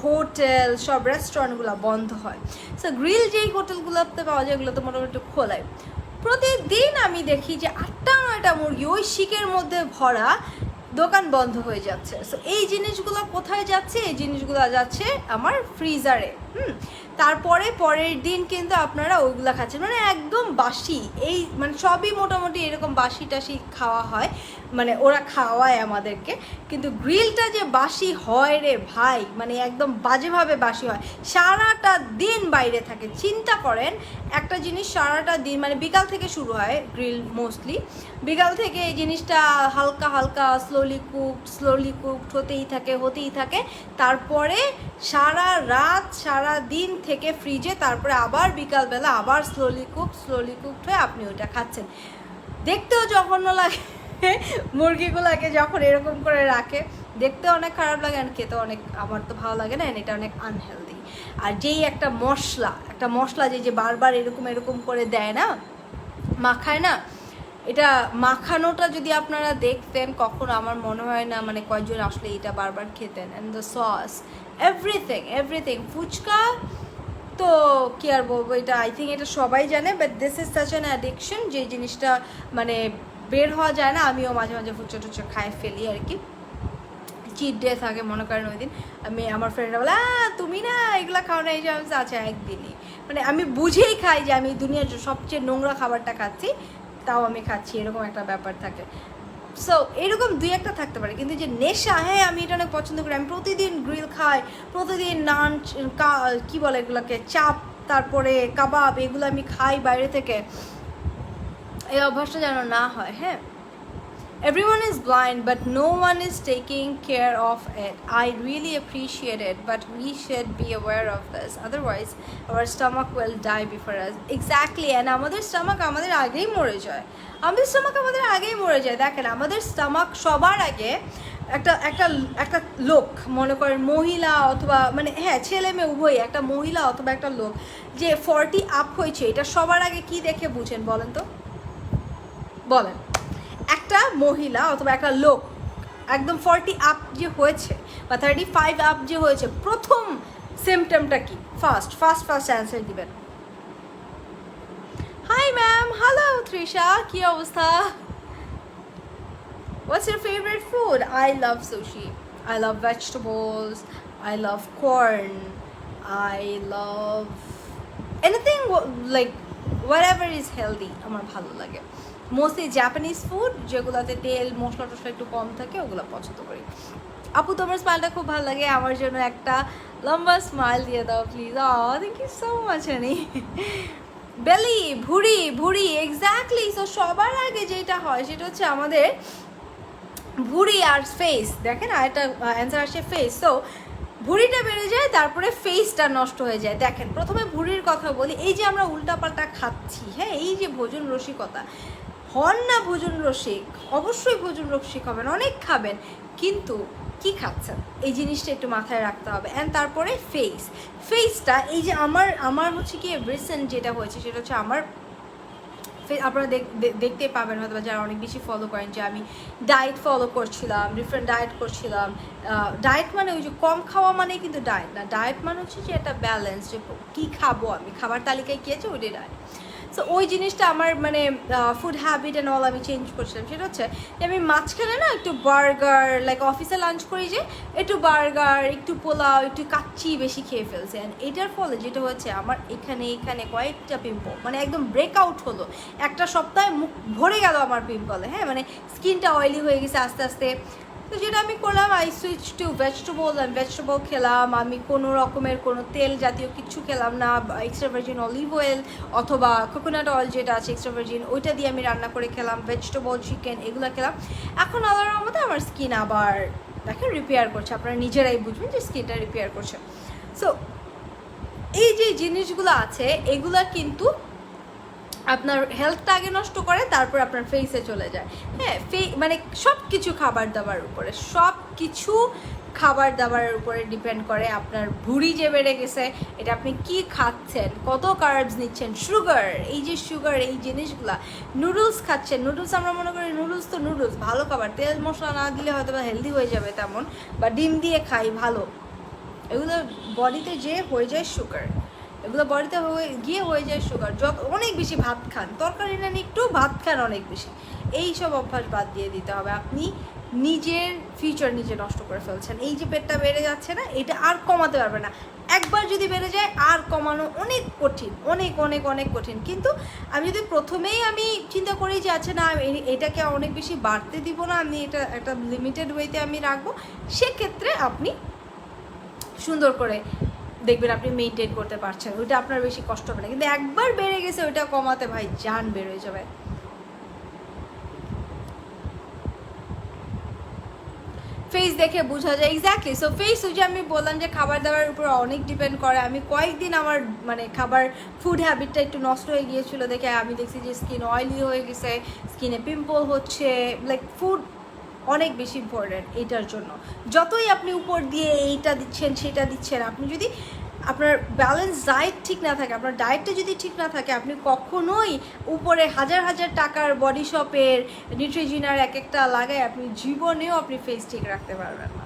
S1: হোটেল, সব রেস্টুরেন্টগুলো বন্ধ হয়। সো গ্রিল যেই হোটেলগুলোতে পাওয়া যায় ওগুলো তো মোটামুটি খোলায়। প্রতিদিন আমি দেখি যে 8টা 9টা মুরগি ওই শিকের মধ্যে ভরা, দোকান বন্ধ হয়ে যাচ্ছে। সো এই জিনিসগুলো কোথায় যাচ্ছে? এই জিনিসগুলো যাচ্ছে আমার ফ্রিজারে। তারপরে পরের দিন কিন্তু আপনারা ওইগুলো খাচ্ছেন, মানে একদম বাসি। এই মানে সবই মোটামুটি এরকম বাসি টাসি খাওয়া হয়, মানে ওরা খাওয়ায় আমাদেরকে। কিন্তু গ্রিলটা যে বাসি হয় রে ভাই, মানে একদম বাজেভাবে বাসি হয়, সারাটা দিন বাইরে থাকে। চিন্তা করেন একটা জিনিস সারাটা দিন, মানে বিকাল থেকে শুরু হয় গ্রিল, মোস্টলি বিকাল থেকে এই জিনিসটা হালকা হালকা স্লোলি কুকড হতেই থাকে। তারপরে সারা রাত সারা দিন থেকে ফ্রিজে, তারপরে আবার বিকালবেলা আবার স্লোলি কুকড হয়ে আপনি ওইটা খাচ্ছেন। দেখতেও জঘন্য লাগে মুরগিগুলোকে যখন এরকম করে রাখে, দেখতে অনেক খারাপ লাগে, আর খেতে অনেক, আমার তো ভালো লাগে না, এটা অনেক আনহেলদি। আর যেই একটা মশলা যে বারবার এরকম করে দেয় না, মাখায় না, এটা মাখানোটা যদি আপনারা দেখতেন কখনো, আমার মনে হয় না মানে কয়েকজন আসলে এটা বারবার খেতেন। And the sauce, everything phuchka তো কি আর বলবো, এটা আই থিঙ্ক এটা সবাই জানে, but this is such an addiction যে জিনিসটা মানে বের হওয়া যায় না। আমিও মাঝে মাঝে ফুচকা টুচকা খায় ফেলি আর কি। চিট ডে থাকে মনে করেন, ওই দিন আমার ফ্রেন্ডরা বলে তুমি না এগুলা খাও না, এই যে আচ্ছা একদিনই, মানে আমি বুঝেই খাই যে আমি দুনিয়ার সবচেয়ে নোংরা খাবারটা খাচ্ছি, তাও আমি খাচ্ছি, এরকম একটা ব্যাপার থাকে। সো এরকম দুই একটা থাকতে পারে, কিন্তু যে নেশা, হ্যাঁ আমি এটা অনেক পছন্দ করি, আমি প্রতিদিন গ্রিল খাই, প্রতিদিন নান, কি বলে এগুলোকে, চাপ, তারপরে কাবাব, এগুলো আমি খাই বাইরে থেকে। এই অভ্যাসটা যেন না হয়। হ্যাঁ, everyone is blind but no one is taking care of it. I really appreciate it, but we should be aware of this, otherwise our stomach will die before us. Exactly, and আমাদের stomach আমাদের আগেই মরে যায়, দেখেন আমাদের stomach সবার আগে একটা একটা একটা লোক, মনে করেন মহিলা অথবা মানে হ্যাঁ ছেলে মেয়ে উভয়ই, একটা মহিলা অথবা একটা লোক যে 40 আপ হয়েছে, এটা সবার আগে কি দেখে বুঝেন বলেন তো, বলেন? একটা মহিলা অথবা একটা লোক একদম 40 আপ যে হয়েছে বা 35 আপ যে হয়েছে, প্রথম সিমটমটা কি? ফার্স্ট অ্যান্সার দিবেন। হাই ম্যাম, হ্যালো তৃষা, কি অবস্থা? What's your favorite food? I love sushi. I love vegetables. I love corn. I love anything like whatever is healthy. আমার ভালো লাগে। মোস্টলি জাপানিজ ফুড, যেগুলোতে তেল মশলা টশলা একটু কম থাকে, ওগুলো পছন্দ করি। আপু তোমার স্মাইলটা খুব ভালো লাগে, আমার জন্য একটা লম্বা স্মাইল দিয়ে দাও please. Thank you so much honey. Belly, ভুঁড়ি এক্স্যাক্টলি। সো সবার আগে যেটা হয় সেটা হচ্ছে আমাদের ভুঁড়ি আর ফেস। দেখেন আরেকটা অ্যান্সার আসছে ফেস। সো ভুঁড়িটা বেড়ে যায়, তারপরে ফেসটা নষ্ট হয়ে যায়। দেখেন প্রথমে ভুঁড়ির কথা বলি, এই যে আমরা উল্টাপাল্টা খাচ্ছি, হ্যাঁ, এই যে ভোজন রসিকতা, হন না ভোজন রসিক, অবশ্যই ভোজন রসিক হবেন, অনেক খাবেন, কিন্তু কি খাচ্ছেন এই জিনিসটা একটু মাথায় রাখতে হবে। অ্যান্ড তারপরে ফেসটা এই যে আমার হচ্ছে কি রিসেন্ট যেটা হয়েছে সেটা হচ্ছে আমার আপনারা দেখতে পাবেন হয়তো যারা অনেক বেশি ফলো করেন, যে আমি ডায়েট ফলো করছিলাম, ডিফারেন্ট ডায়েট করছিলাম। ডায়েট মানে ওই যে কম খাওয়া মানে কিন্তু ডায়েট না, ডায়েট মানে হচ্ছে যে একটা ব্যালেন্স, যে কী খাবো আমি, খাবার তালিকায় কী আছে ওইটাই ডায়েট। সো ওই জিনিসটা আমার মানে ফুড হ্যাবিট অ্যান্ড অল আমি চেঞ্জ করছিলাম। সেটা হচ্ছে যে আমি মাঝখানে না একটু বার্গার, লাইক অফিসে লাঞ্চ করি যে একটু বার্গার, একটু পোলাও, একটু কাচ্চি বেশি খেয়ে ফেলছে। অ্যান্ড এটার ফলে যেটা হচ্ছে আমার এখানে কয়েকটা পিম্পল, মানে একদম ব্রেকআউট হলো, একটা সপ্তাহে মুখ ভরে গেল আমার পিম্পলে। হ্যাঁ, মানে স্কিনটা অয়েলি হয়ে গেছে আস্তে আস্তে। তো যেটা আমি করলাম, আই সুইচ টু ভেজিটেবল খেলাম। আমি কোনো রকমের কোনো তেল জাতীয় কিছু খেলাম না, এক্সট্রা ভার্জিন অলিভ অয়েল অথবা কোকোনাট অয়েল যেটা আছে এক্সট্রা ভার্জিন, ওইটা দিয়ে আমি রান্না করে খেলাম, ভেজিটেবল চিকেন এগুলো খেলাম। এখন আল্লাহর মধ্যে আমার স্কিন আবার দেখেন রিপেয়ার করছে, আপনারা নিজেরাই বুঝবেন যে স্কিনটা রিপেয়ার করছে। সো এই যে জিনিসগুলো আছে এগুলা কিন্তু আপনার হেলথটা আগে নষ্ট করে, তারপর আপনার ফেসে চলে যায়। হ্যাঁ, মানে সব কিছু খাবার দাবারের উপরে ডিপেন্ড করে। আপনার ভুঁড়ি যে বেড়ে গেছে, এটা আপনি কি খাচ্ছেন, কত কার্বস নিচ্ছেন, সুগার, এই যে সুগার, এই জিনিসগুলা, নুডলস খাচ্ছেন, নুডলস আমরা মনে করি নুডলস তো নুডলস ভালো খাবার, তেল মশলা না দিলে হয়তো বা হেলদি হয়ে যাবে তেমন, বা ডিম দিয়ে খাই ভালো, এগুলো বডিতে যে হয়ে যায় সুগার, এগুলো বডিতে হয়ে যায় সুগার। অনেক বেশি ভাত খান, তরকারি নেন একটু, ভাত খান অনেক বেশি, এইসব অভ্যাস বাদ দিয়ে দিতে হবে। আপনি নিজের ফিউচার নিজে নষ্ট করে ফেলছেন। এই যে পেটটা বেড়ে যাচ্ছে না, এটা আর কমাতে পারবে না। একবার যদি বেড়ে যায় আর কমানো অনেক কঠিন, অনেক অনেক অনেক কঠিন। কিন্তু আমি যদি প্রথমেই আমি চিন্তা করি যে আচ্ছা না এটাকে অনেক বেশি বাড়তে দিব না, আমি এটা একটা লিমিটেড ওয়েতে আমি রাখবো, সেক্ষেত্রে আপনি সুন্দর করে দেখবেন আপনি মেনটেন করতে পারছেন, ওইটা আপনার বেশি কষ্ট হবে না। কিন্তু একবার বেড়ে গেছে ওইটা কমাতে ভাই জান বের হয়ে যাবে। ফেস দেখে বোঝা যায়, এক্স্যাক্টলি। সো ফেস ওই যে আমি বললাম যে খাবার দাবারের উপর অনেক ডিপেন্ড করে। আমি কয়েকদিন আমার মানে ফুড হ্যাবিটটা একটু নষ্ট হয়ে গিয়েছিল দেখে আমি দেখছি যে স্কিন অয়েলি হয়ে গেছে, স্কিনে পিম্পল হচ্ছে, লাইক ফুড অনেক বেশি ইম্পর্টেন্ট এটার জন্য। যতই আপনি উপর দিয়ে এইটা দিচ্ছেন সেটা দিচ্ছেন, আপনি যদি আপনার ব্যালেন্স ডায়েট ঠিক না থাকে, আপনার ডায়েটটা যদি ঠিক না থাকে, আপনি কখনোই উপরে হাজার হাজার টাকার বডি শপের নিউট্রিজিনার এক একটা লাগায় আপনি জীবনেও আপনি ফেস ঠিক রাখতে পারবেন না।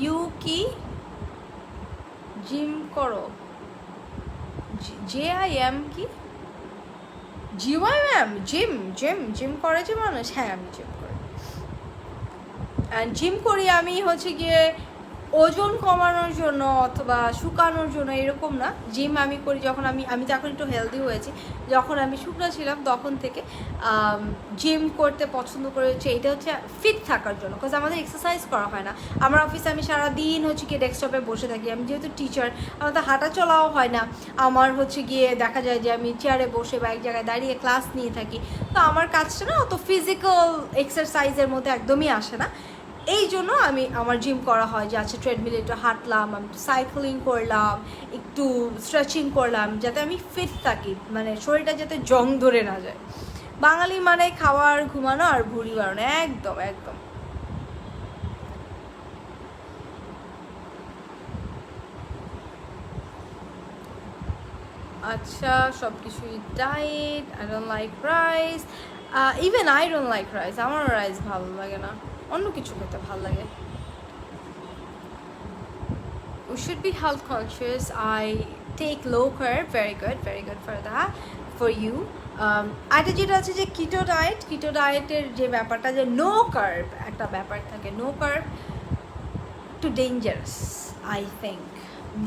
S1: ইউ কি জিম করো? JIM কি? GYM? জিম করে যে মানুষ? হ্যাঁ, আমি জিম করি। অ্যান্ড জিম করি আমি হচ্ছে গিয়ে ওজন কমানোর জন্য অথবা শুকানোর জন্য এরকম না। জিম আমি করি যখন আমি তো এখন একটু হেলদি হয়েছি, যখন আমি শুকনো ছিলাম তখন থেকে জিম করতে পছন্দ করেছি। এটা হচ্ছে ফিট থাকার জন্য, বিকজ আমাদের এক্সারসাইজ করা হয় না। আমার অফিসে আমি সারাদিন হচ্ছে গিয়ে ডেস্কটপে বসে থাকি, আমি যেহেতু টিচার আমার তো হাঁটা চলাও হয় না। আমার হচ্ছে গিয়ে দেখা যায় যে আমি চেয়ারে বসে বা এক জায়গায় দাঁড়িয়ে ক্লাস নিয়ে থাকি, তো আমার কাজটা না অত ফিজিক্যাল এক্সারসাইজের মধ্যে একদমই আসে না। এই জন্য আমার জিম করা হয় যে আচ্ছা ট্রেডমিলে একটু হাঁটলাম, আমি একটু সাইক্লিং করলাম, একটু স্ট্রেচিং করলাম, যাতে আমি ফিট থাকি, মানে শরীরটা যাতে জং ধরে না যায়। বাঙালি মানে খাওয়ার, ঘুমানো আর ভুঁড়ি বাড়ানো, একদম একদম। আচ্ছা, সব কিছুই diet. I don't like rice, even I don't like rice, আমারও রাইস ভালো লাগে না, অন্য কিছু খেতে ভালো লাগে। We should be health conscious. I take low carb, very good for that, for you. এটা যেটা আছে যে কিটো ডায়েটের যে ব্যাপারটা, যে নো কার্ব একটা ব্যাপার থাকে, নো কার্ব একটু dangerous, I think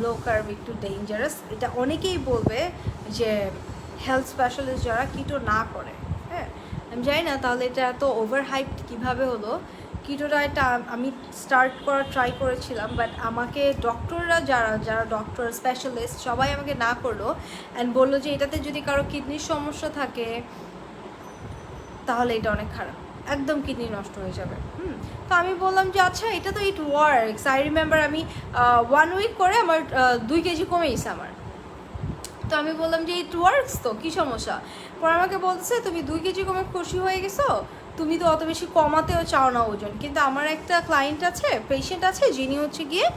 S1: low carb একটু ডেঞ্জারাস। এটা অনেকেই বলবে যে হেলথ স্পেশালিস্ট যারা কিটো না করে, হ্যাঁ আমি জানি না তাহলে এটা এত ওভার হাইপড কীভাবে হলো। কিটো ডায়েটটা আমি স্টার্ট করার ট্রাই করেছিলাম, বাট আমাকে ডক্টররা যারা ডক্টর স্পেশালিস্ট সবাই আমাকে না করলো, অ্যান্ড বললো যে এটাতে যদি কারো কিডনির সমস্যা থাকে তাহলে এটা অনেক খারাপ, একদম কিডনি নষ্ট হয়ে যাবে। তো আমি বললাম যে আচ্ছা এটা তো ইট ওয়ার্কস। আই রিমেম্বার আমি 1 উইক করে আমার 2 কেজি কমে গেছে আমার। তো আমি বললাম যে ইট ওয়ার্কস, তো কী সমস্যা? পরে আমাকে বলতেছে তুমি 2 কেজি কমে খুশি হয়ে গেছো, তুমি তো অত বেশি কমাতেও চাও না ওজন। কিন্তু আমার একটা ক্লায়েন্ট আছে, পেশেন্ট আছে, যিনি হচ্ছে গিয়ে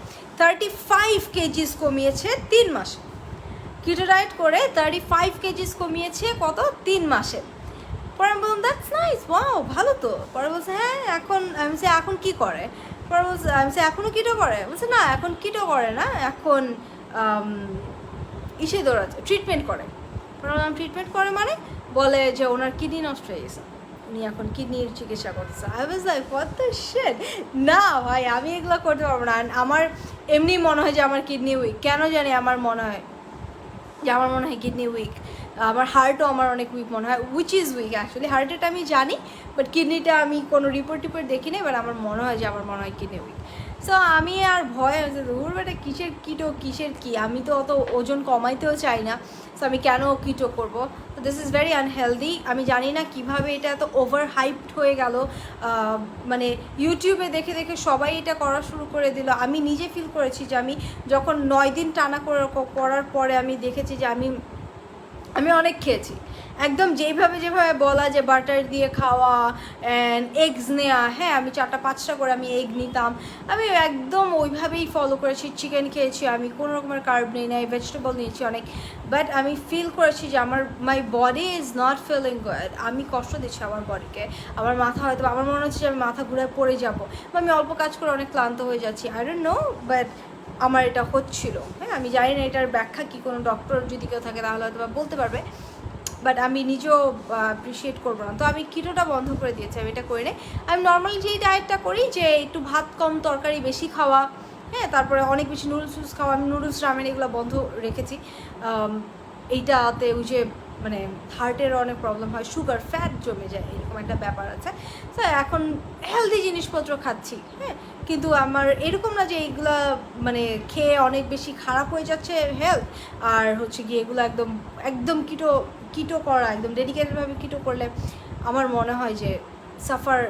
S1: 35 কেজিস কমিয়েছে 3 মাসে, কিটো ডায়েট করে 35 কেজিস কমিয়েছে কত, 3 মাসে। পরে আমি বললাম দ্যাটস নাইস, ওয়াও ভালো তো। পরে বলছে হ্যাঁ এখন, আমি বলছি এখন কী করে? পরে বলছে, আমি বলছি এখনও কিটো করে? বলছে না এখন কিটো করে না, এখন ইসে দৌড়াচ্ছে, ট্রিটমেন্ট করে। পরে বললাম ট্রিটমেন্ট করে মানে? বলে যে ওনার কিডনি নষ্ট হয়ে গেছে, উনি এখন কিডনির চিকিৎসা করতেছে। I was like what the shit, না ভাই আমি এগুলো করতে পারবো না। আমার এমনি মনে হয় যে আমার কিডনি উইক, কেন জানি আমার মনে হয় কিডনি উইক। আমার হার্টও আমার অনেক উইক মনে হয়, উইচ ইজ উইক অ্যাকচুয়ালি। হার্টেরটা আমি জানি, বাট কিডনিটা আমি কোনো রিপোর্ট দেখি না, বাট আমার মনে হয় কিডনি উইক। সো আমি আর ভয় হয়েছে, ধর বেটা কিসের কিটো, কিসের কি, আমি তো অত ওজন কমাইতেও চাই না, সো আমি কেন কিটো করবো? তো দিস ইজ ভেরি আনহেলদি। আমি জানি না কিভাবে এটা এত ওভার হাইপড হয়ে গেল, মানে ইউটিউবে দেখে সবাই এটা করা শুরু করে দিল। আমি নিজে ফিল করেছি যে আমি যখন 9 দিন টানা করার পরে আমি দেখেছি যে আমি অনেক খেয়েছি, একদম যেভাবে বলা যে বাটার দিয়ে খাওয়া অ্যান্ড এগস নেওয়া, হ্যাঁ আমি 4টা-5টা করে আমি এগ নিতাম, আমি একদম ওইভাবেই ফলো করেছি। চিকেন খেয়েছি, আমি কোনো রকমের কার্ব নেই নাই, ভেজিটেবল নিয়েছি অনেক, বাট আমি ফিল করেছি যে my body is not feeling good, আমি কষ্ট দিচ্ছি আমার বডিকে। আমার মাথা হয়তো, আমার মনে হচ্ছে যে আমি মাথা ঘুরে পড়ে যাবো, বা আমি অল্প কাজ করে অনেক ক্লান্ত হয়ে যাচ্ছি, আই ডোন্ট নো, বাট আমার এটা হচ্ছিল। হ্যাঁ আমি জানি না এটার ব্যাখ্যা কি, কোনো ডক্টর যদি কেউ থাকে তাহলে হয়তো বলতে পারবে, বাট আমি নিজেও অ্যাপ্রিসিয়েট করবো না। তো আমি কিটোটা বন্ধ করে দিয়েছি, আমি এটা করি না। আমি নর্মালি যেই ডায়েটটা করি যে একটু ভাত কম, তরকারি বেশি খাওয়া, হ্যাঁ তারপরে অনেক বেশি নুডলস খাওয়া, আমি নুডলস রামেন এগুলো বন্ধ রেখেছি। এইটাতে ওই যে মানে হার্টের অনেক প্রবলেম হয়, সুগার ফ্যাট জমে যায়, এরকম একটা ব্যাপার আছে। তো এখন হেলদি জিনিসপত্র খাচ্ছি, হ্যাঁ কিন্তু আমার এরকম না যে এইগুলা মানে খেয়ে অনেক বেশি খারাপ হয়ে যাচ্ছে হেলথ, আর হচ্ছে গিয়ে এগুলো একদম কিটো করা, একদম ডেডিকেটেডভাবে কিটো করলে আমার মনে হয় যে সাফার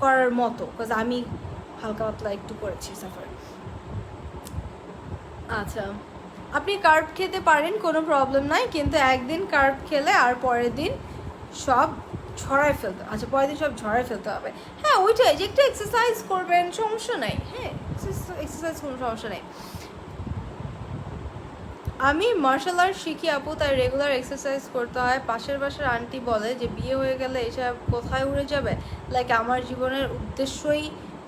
S1: করার মতো, বিকজ আমি হালকা পাতলা একটু করেছি সাফার। আচ্ছা, আপনি কার্ব খেতে পারেন, কোনো প্রবলেম নাই, কিন্তু একদিন কার্ব খেলে আর পরের দিন সব ঝরায় ফেলতে, আচ্ছা পরের দিন সব ঝরায় ফেলতে হবে। হ্যাঁ ওইটাই, যে একটু এক্সারসাইজ করবেন, সমস্যা নাই, হ্যাঁ এক্সারসাইজ কোনো সমস্যা নেই। আমি মার্শাল আর্ট শিখি আপু, তাই রেগুলার এক্সারসাইজ করতে হয়। পাশের বাসার আন্টি বলে যে বিয়ে হয়ে গেলে এসব কোথায় উড়ে যাবে, লাইক আমার জীবনের উদ্দেশ্যই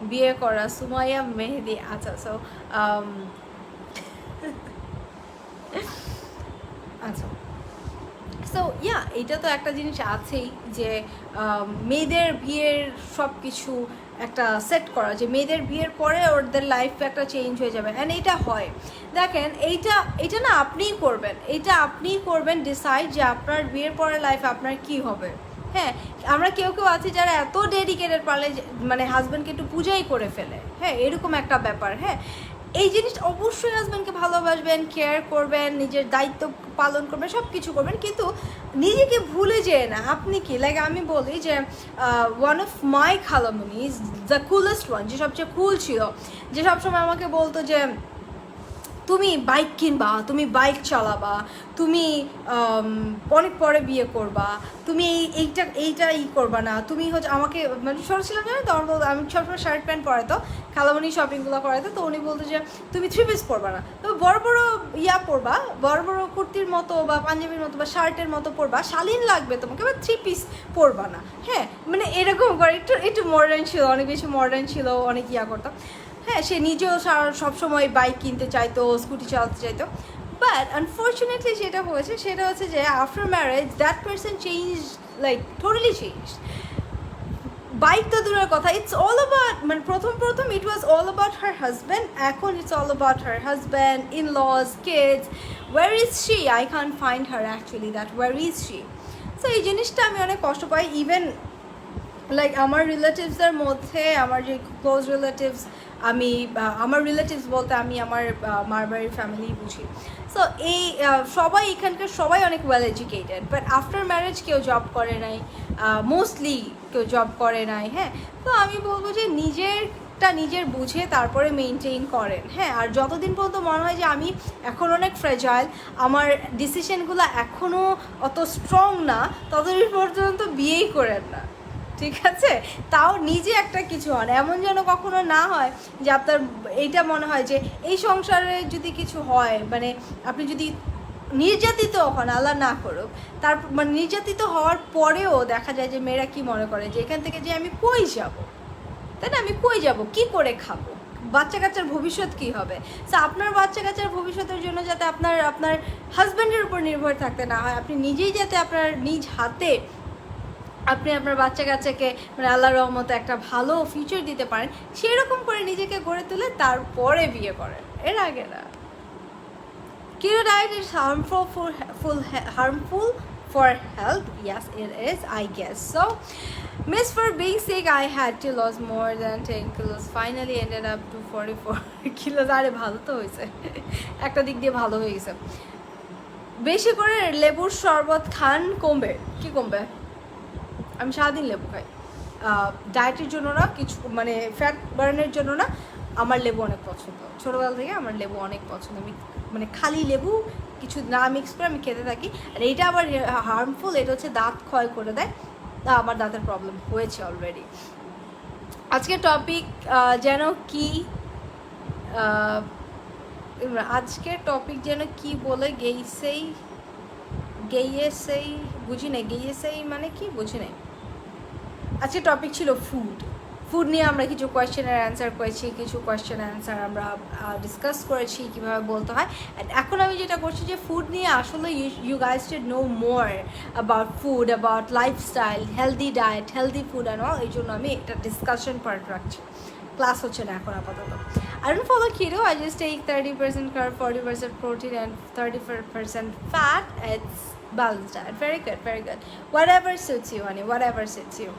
S1: বিয়ে করা। সুমাইয়া মেহেদি, আচ্ছা সো আচ্ছা, সো সো ইয়া, এটা তো একটা জিনিস আছেই যে মেয়েদের বিয়ের সব কিছু একটা সেট করা, যে মেয়েদের বিয়ের পরে ওদের লাইফ একটা চেঞ্জ হয়ে যাবে, অ্যান্ড এইটা হয়। দেখেন এইটা না আপনিই করবেন, এইটা আপনিই করবেন ডিসাইড যে আপনার বিয়ের পরে লাইফ আপনার কি হবে। হ্যাঁ, আমরা কেউ কেউ আছি যারা এত ডেডিকেটেড পারলে মানে হাজব্যান্ডকে একটু পূজাই করে ফেলে, হ্যাঁ এরকম একটা ব্যাপার। হ্যাঁ, এই জিনিসটা অবশ্যই হাজব্যান্ডকে ভালোবাসবেন, কেয়ার করবেন, নিজের দায়িত্ব পালন করবেন, সব কিছু করবেন, কিন্তু নিজেকে ভুলে যেয়ে না। আপনি কি লাইক আমি বলি যে ওয়ান অফ মাই খালামণি ইজ দ্য কুলেস্ট ওয়ান, যে সবচেয়ে কুল ছিল, যে সবসময় আমাকে বলতো যে তুমি বাইক কিনবা, তুমি বাইক চালাবা, তুমি অনেক পরে বিয়ে করবা, তুমি এইটা করবা না, তুমি হচ্ছে আমাকে মানে ছোটো ছিলাম জানো তো, আমার বলতো, আমি সবসময় শার্ট প্যান্ট পরাতো, খালামণি শপিংগুলো করাতো, তো উনি বলতো যে তুমি 3 পিস পরবা না, তবে বড় বড় ইয়া পরবা, বড় বড় কুর্তির মতো বা পাঞ্জাবির মতো বা শার্টের মতো পরবা, শালীন লাগবে তোমাকে, বা 3 পিস পরবা না। হ্যাঁ, মানে এরকম করে একটু মডার্ন ছিল, অনেক বেশি মডার্ন ছিল, অনেক ইয়া করতাম। হ্যাঁ, সে নিজেও সবসময় বাইক কিনতে চাইতো, স্কুটি চালাতে চাইতো, বাট আনফর্চুনেটলি যেটা হয়েছে সেটা হচ্ছে যে after marriage that person change, like totally change. Bike তো দূরের কথা, ইটস অল অ্যাবাউট, মানে প্রথম it was all about her husband, এখন it's all about her husband, in laws, kids. Where is she? I can find her actually, that where is she? So এই জিনিসটা আমি অনেক কষ্ট পাই। ইভেন লাইক আমার রিলেটিভসদের মধ্যে, আমার যে ক্লোজ রিলেটিভস, আমি আমার রিলেটিভস বলতে আমি আমার মার বাড়ির ফ্যামিলি বুঝি। সো এই সবাই এখানকার সবাই অনেক well educated, but after marriage কেউ জব করে নাই, মোস্টলি কেউ জব করে নাই। হ্যাঁ, তো আমি বলবো যে নিজের বুঝে তারপরে মেনটেন করেন। হ্যাঁ, আর যতদিন পর্যন্ত মনে হয় যে আমি এখন অনেক ফ্রেজাইল, আমার ডিসিশনগুলো এখনও অত স্ট্রং না, ততদিন পর্যন্ত বিয়েই করেন না, ঠিক আছে? তাও নিজে একটা কিছু হন, এমন যেন কখনো না হয় যে আপনার এইটা মনে হয় যে এই সংসারে যদি কিছু হয়, মানে আপনি যদি নির্যাতিত হন, আল্লাহ না করুক, তারপর মানে নির্যাতিত হওয়ার পরেও দেখা যায় যে মেয়েরা কি মনে করে যে এখান থেকে যে আমি কই যাব, তাই না? আমি কই যাব, কি করে খাবো, বাচ্চা কাচ্চার ভবিষ্যৎ কী হবে? সো আপনার বাচ্চা কাচ্চার ভবিষ্যতের জন্য যাতে আপনার হাজব্যান্ডের উপর নির্ভর থাকতে না হয়, আপনি নিজেই যাতে আপনার নিজ হাতে আপনি আপনার বাচ্চা কাচ্চাকে মানে আল্লাহর রহমতে একটা ভালো ফিউচার দিতে পারেন, সেরকম করে নিজেকে গড়ে তুলে তারপরে বিয়ে করেন, এর আগে না। Keto diet is harmful for health. Yes, it is, I guess so. Miss, for being sick, I had to lose more than 10 kilos. Finally ended up to 44 kilos. আরে ভালো তো হয়েছে, একটা দিক দিয়ে ভালো হয়ে গেছে। বেশি করে লেবুর শরবত খান, কমবে। কি কমবে? আমি সারাদিন লেবু খাই, ডায়েটের জন্য না, কিছু মানে ফ্যাট বার্নের জন্য না, আমার লেবু অনেক পছন্দ, ছোটোবেলা থেকে আমার লেবু অনেক পছন্দ। আমি মানে খালি লেবু কিছু না মিক্স করে আমি খেতে থাকি। আর এইটা আবার হার্মফুল, এটা হচ্ছে দাঁত ক্ষয় করে দেয়, আমার দাঁতের প্রবলেম হয়েছে অলরেডি। আজকের টপিক যেন কি, আজকের টপিক যেন কি বলে গেইয়েছেই বুঝি নাই, গেইয়েছেই মানে কি বুঝি নাই। আজকে টপিক ছিল ফুড নিয়ে আমরা কিছু কোয়েশ্চেনের অ্যান্সার করেছি, কিছু কোয়েশ্চেন অ্যান্সার আমরা ডিসকাস করেছি কীভাবে বলতে হয়। অ্যান্ড এখন আমি যেটা করছি যে ফুড নিয়ে আসলে you guys should know more about food, about lifestyle, healthy diet, healthy food and all. এই জন্য আমি একটা ডিসকাশন পার্ট রাখছি, ক্লাস হচ্ছে না এখন আপাতত। I don't follow keto, I just take 30% carb, 40% protein and 30% fat. It's balanced diet. Very good, very good. Whatever suits you, honey, whatever suits you.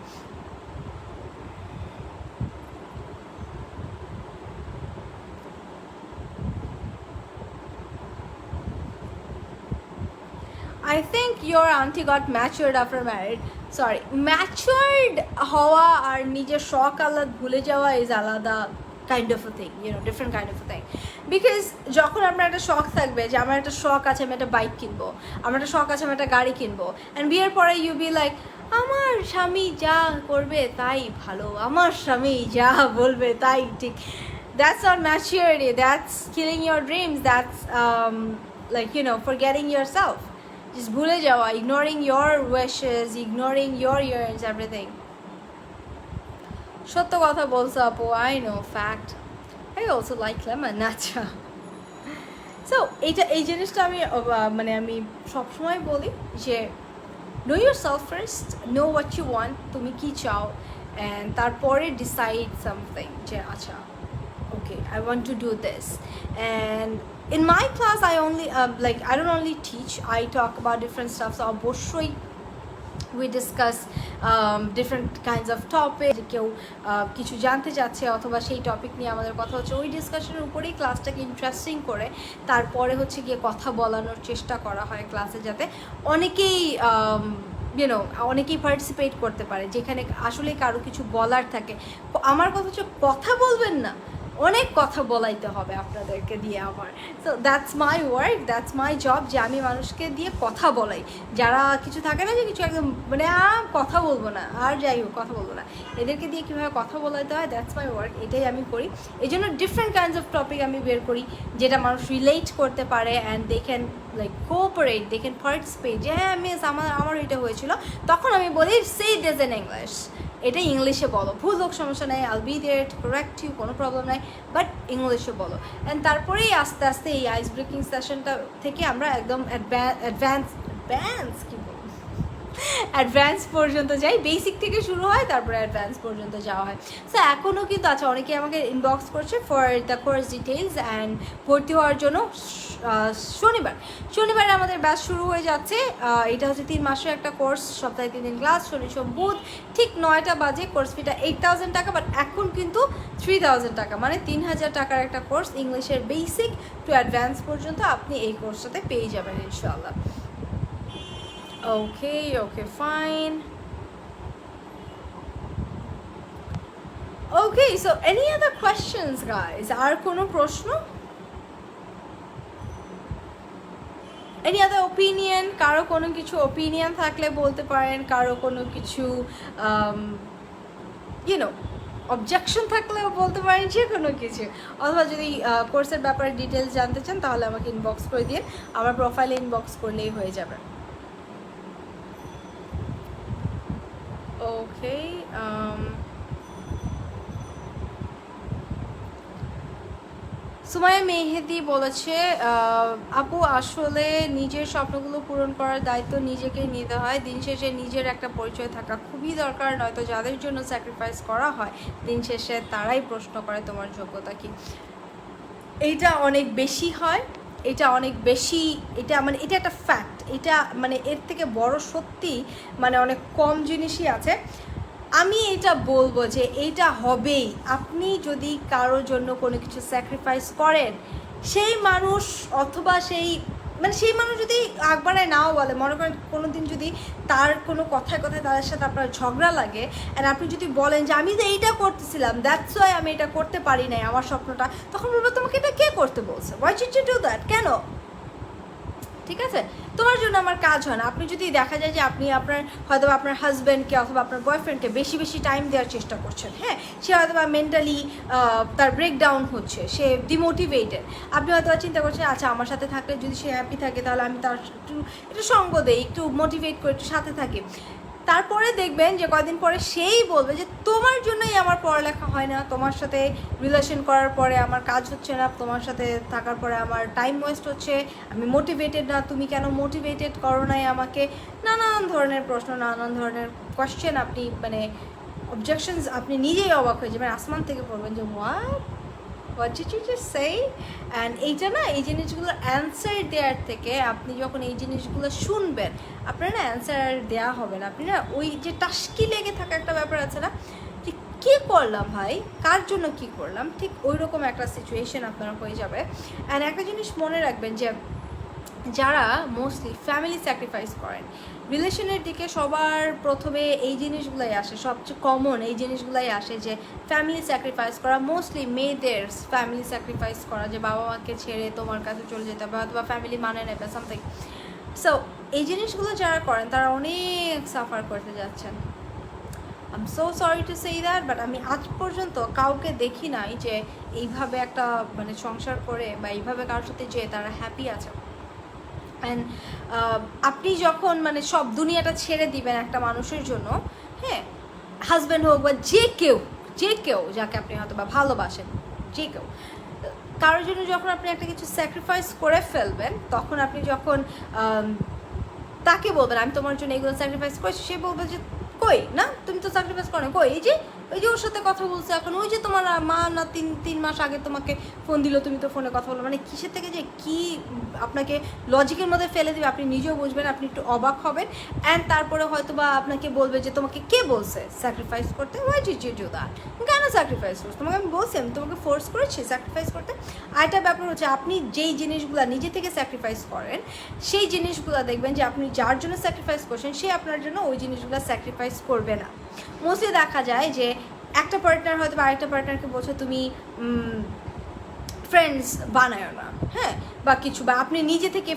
S1: I think your auntie got matured after married. Sorry, matured হওয়া আর নিজের শখ আহ্লাদ ভুলে যাওয়া is আলাদা kind of a thing, you know, different kind of a thing. Because যখন আপনার একটা শখ থাকবে যে আমার একটা শখ আছে আমি একটা বাইক কিনবো, আমার একটা শখ আছে আমি একটা গাড়ি কিনবো, অ্যান্ড বিয়ের পরে ইউ বি লাইক আমার স্বামী যা করবে তাই ভালো, আমার স্বামী যা বলবে তাই ঠিক। That's not maturity, that's killing your dreams, that's like, you know, forgetting yourself. Just ভুলে যাওয়া, ignoring your wishes, ignoring your yearns, everything. সত্য কথা বলছো আপু, I know, fact. I also like lemon, আচ্ছা। সো এই জিনিসটা আমি মানে আমি সবসময় বলি যে know yourself first, know what you want, তুমি কী চাও, অ্যান্ড তারপরে ডিসাইড সামথিং যে আচ্ছা okay, I want to do this. And in my class I only like I don't only teach, I talk about different stuff. So obviously we discuss different kinds of topics. কেউ কিছু জানতে চাচ্ছে অথবা সেই topic নিয়ে আমাদের কথা হচ্ছে, ওই ডিসকাশনের উপরেই ক্লাসটাকে ইন্টারেস্টিং করে তারপরে হচ্ছে গিয়ে কথা বলানোর চেষ্টা করা হয় ক্লাসে, যাতে অনেকেই অনেকেই পার্টিসিপেট করতে পারে, যেখানে আসলে কারো কিছু বলার থাকে। আমার কথা হচ্ছে কথা বলবেন না, অনেক কথা বলাইতে হবে আপনাদেরকে দিয়ে আমার। So that's my work, that's my job, যে আমি মানুষকে দিয়ে কথা বলাই। যারা কিছু থাকে না যে কিছু একদম মানে কথা বলবো না, আর যাই হোক কথা বলবো না, এদেরকে দিয়ে কীভাবে কথা বলাইতে হয়, দ্যাটস মাই ওয়ার্ক, এটাই আমি করি। এই জন্য ডিফারেন্ট কাইন্ডস অফ টপিক আমি বের করি যেটা মানুষ রিলেট করতে পারে, and they can like cooperate, they can participate, যে হ্যাঁ মিস আমার এটা হয়েছিল, তখন আমি বলি সে দিস ইন ইংলিশ, এটা ইংলিশে বলো, ভুল হোক সমস্যা নেই, I'll be there to correct you, কোনো প্রবলেম নাই, বাট ইংলিশে বলো। অ্যান্ড তারপরেই আস্তে আস্তে এই আইস ব্রেকিং সেশনটা থেকে আমরা একদম অ্যাডভান্স পর্যন্ত যাই। বেসিক থেকে শুরু হয়, তারপরে অ্যাডভান্স পর্যন্ত যাওয়া হয়। সো এখনও কিন্তু আচ্ছা, অনেকে আমাকে ইনবক্স করছে for the course details, and ভর্তি হওয়ার জন্য শনিবার আমাদের ব্যাচ শুরু হয়ে যাচ্ছে। এটা হচ্ছে 3 মাসের একটা কোর্স, সপ্তাহে 3 দিন ক্লাস, শনি সোম বুধ, ঠিক 9টা বাজে। কোর্স ফিটা 8,000 টাকা, বাট এখন কিন্তু 3,000 টাকা, মানে 3,000 টাকার একটা কোর্স, ইংলিশের বেসিক টু অ্যাডভান্স পর্যন্ত আপনি এই কোর্সটাতে পেয়ে যাবেন ইনশাআল্লাহ। Okay, fine. Okay, so any other questions, guys? আর কোনো প্রশ্ন? Any other opinion? কারো কোনো কিছু opinion থাকলে বলতে পারেন, কারো কোনো কিছু অবজেকশন থাকলেও বলতে পারেন, যে কোনো কিছু। অথবা যদি কোর্সের ব্যাপারে ডিটেলস জানতে চান তাহলে আমাকে ইনবক্স করে দিয়ে, আমার প্রোফাইলে ইনবক্স করলেই হয়ে যাবে। Okay, সুমাইয়া মেহেদি বলেছে, আপু আসলে নিজের স্বপ্নগুলো পূরণ করার দায়িত্ব নিজেকেই নিতে হয়। দিন শেষে নিজের একটা পরিচয় থাকা খুবই দরকার, নয়তো যাদের জন্য স্যাক্রিফাইস করা হয় দিন শেষে তারাই প্রশ্ন করে তোমার যোগ্যতা কি। এইটা অনেক বেশি হয়, এটা অনেক বেশি, এটা মানে এটা একটা ফ্যাক্ট, এটা মানে এর থেকে বড় সত্যি মানে অনেক কম জিনিসই আছে। আমি এটা বলবো যে এইটা হবেই। আপনি যদি কারোর জন্য কোনো কিছু স্যাক্রিফাইস করেন, সেই মানুষ অথবা সেই মানুষ যদি একবারে নাও বলে, মনে করেন কোনো দিন যদি তার কোনো কথায় তাদের সাথে আপনার ঝগড়া লাগে, অ্যান্ড আপনি যদি বলেন যে আমি তো এইটা করতেছিলাম, দ্যাটস ওয়াই আমি এটা করতে পারি নাই আমার স্বপ্নটা, তখন বলবো তোমাকে এটা কে করতে বলছে, why did you do that, কেন? ঠিক আছে, তোমার জন্য আমার কাজ হয় না। আপনি যদি দেখা যায় যে আপনি হয়তো আপনার হাজব্যান্ডকে অথবা আপনার বয়ফ্রেন্ডকে বেশি টাইম দেওয়ার চেষ্টা করছেন, হ্যাঁ, সে হয়তো বা মেন্টালি তার ব্রেকডাউন হচ্ছে, সে ডিমোটিভেটেড, আপনি হয়তো চিন্তা করছেন আচ্ছা আমার সাথে থাকলে যদি সে হ্যাপি থাকে তাহলে আমি তার একটু সঙ্গ দেই, একটু মোটিভেট করে একটু সাথে থাকি। তারপরে দেখবেন যে কয়দিন পরে সেই বলবে যে তোমার জন্যই আমার পড়ালেখা হয় না, তোমার সাথে রিলেশন করার পরে আমার কাজ হচ্ছে না, তোমার সাথে থাকার পরে আমার টাইম ওয়েস্ট হচ্ছে, আমি মোটিভেটেড না, তুমি কেন মোটিভেটেড করো নাই আমাকে। নানান ধরনের প্রশ্ন, নানান ধরনের কোয়েশ্চেন, আপনি মানে অবজেকশনস, আপনি নিজেই অবাক হয়ে যাবেন, আসমান থেকে পড়বেন যে what did you just say. And এইটা না, এই জিনিসগুলো অ্যান্সার দেওয়ার থেকে আপনি যখন এই জিনিসগুলো শুনবেন, আপনার না অ্যান্সার আর দেওয়া হবে না। আপনি না ওই যে টাস্কি লেগে থাকা একটা ব্যাপার আছে না, যে কী করলাম ভাই, কার জন্য কী করলাম, ঠিক ওই রকম একটা সিচুয়েশন আপনার হয়ে যাবে। অ্যান্ড একটা জিনিস মনে রাখবেন যে যারা মোস্টলি ফ্যামিলি স্যাক্রিফাইস করেন, রিলেশনের দিকে সবার প্রথমে এই জিনিসগুলাই আসে, সবচেয়ে কমন এই জিনিসগুলাই আসে যে ফ্যামিলি স্যাক্রিফাইস করা, মোস্টলি মেয়েদের ফ্যামিলি স্যাক্রিফাইস করা, যে বাবা মাকে ছেড়ে তোমার কাছে চলে যেতে হবে, অথবা ফ্যামিলি মানে নেবে সামথিং। সো এই জিনিসগুলো যারা করেন তারা অনেক সাফার করতে যাচ্ছেন। I am so sorry to say that, but আমি আজ পর্যন্ত কাউকে দেখি নাই যে এইভাবে একটা মানে সংসার করে বা এইভাবে কারোর সাথে যে তারা হ্যাপি আছে। অ্যান্ড আপনি যখন মানে সব দুনিয়াটা ছেড়ে দিবেন একটা মানুষের জন্য, হ্যাঁ, হাজব্যান্ড হোক বা যে কেউ যাকে আপনি হয়তো বা ভালোবাসেন, যে কেউ, কারোর জন্য যখন আপনি একটা কিছু স্যাক্রিফাইস করে ফেলবেন, তখন আপনি যখন তাকে বলবেন আমি তোমার জন্য এগুলো স্যাক্রিফাইস করেছি, সে বলবে যে কই না তুমি তো স্যাক্রিফাইস করো, কই এই যে ওর সাথে কথা বলছে এখন, ওই যে তোমার মা না 3 মাস আগে তোমাকে ফোন দিল, তুমি তো ফোনে কথা বলো, মানে কিসের থেকে যে কি আপনাকে লজিকের মধ্যে ফেলে দেবে আপনি নিজেও বুঝবেন, আপনি একটু অবাক হবেন। অ্যান্ড তারপরে হয়তো বা আপনাকে বলবে যে তোমাকে কে বলছে স্যাক্রিফাইস করতে, why did you do that, কেন স্যাক্রিফাইস করছো, তোমাকে আমি বলছি আমি তোমাকে ফোর্স করেছি স্যাক্রিফাইস করতে। আরেকটা ব্যাপার হচ্ছে আপনি যেই জিনিসগুলো নিজে থেকে স্যাক্রিফাইস করেন সেই জিনিসগুলো দেখবেন যে আপনি যার জন্য স্যাক্রিফাইস করছেন সে আপনার জন্য ওই জিনিসগুলো স্যাক্রিফাইস করবে না। মোস্টলি দেখা যায় যে একটা পার্টনার হয়তো বা আরেকটা পার্টনারকে বলছে তুমি ফ্রেন্ডস বানায় না, হ্যাঁ, বা কিছু, বা আপনি নিজে থেকে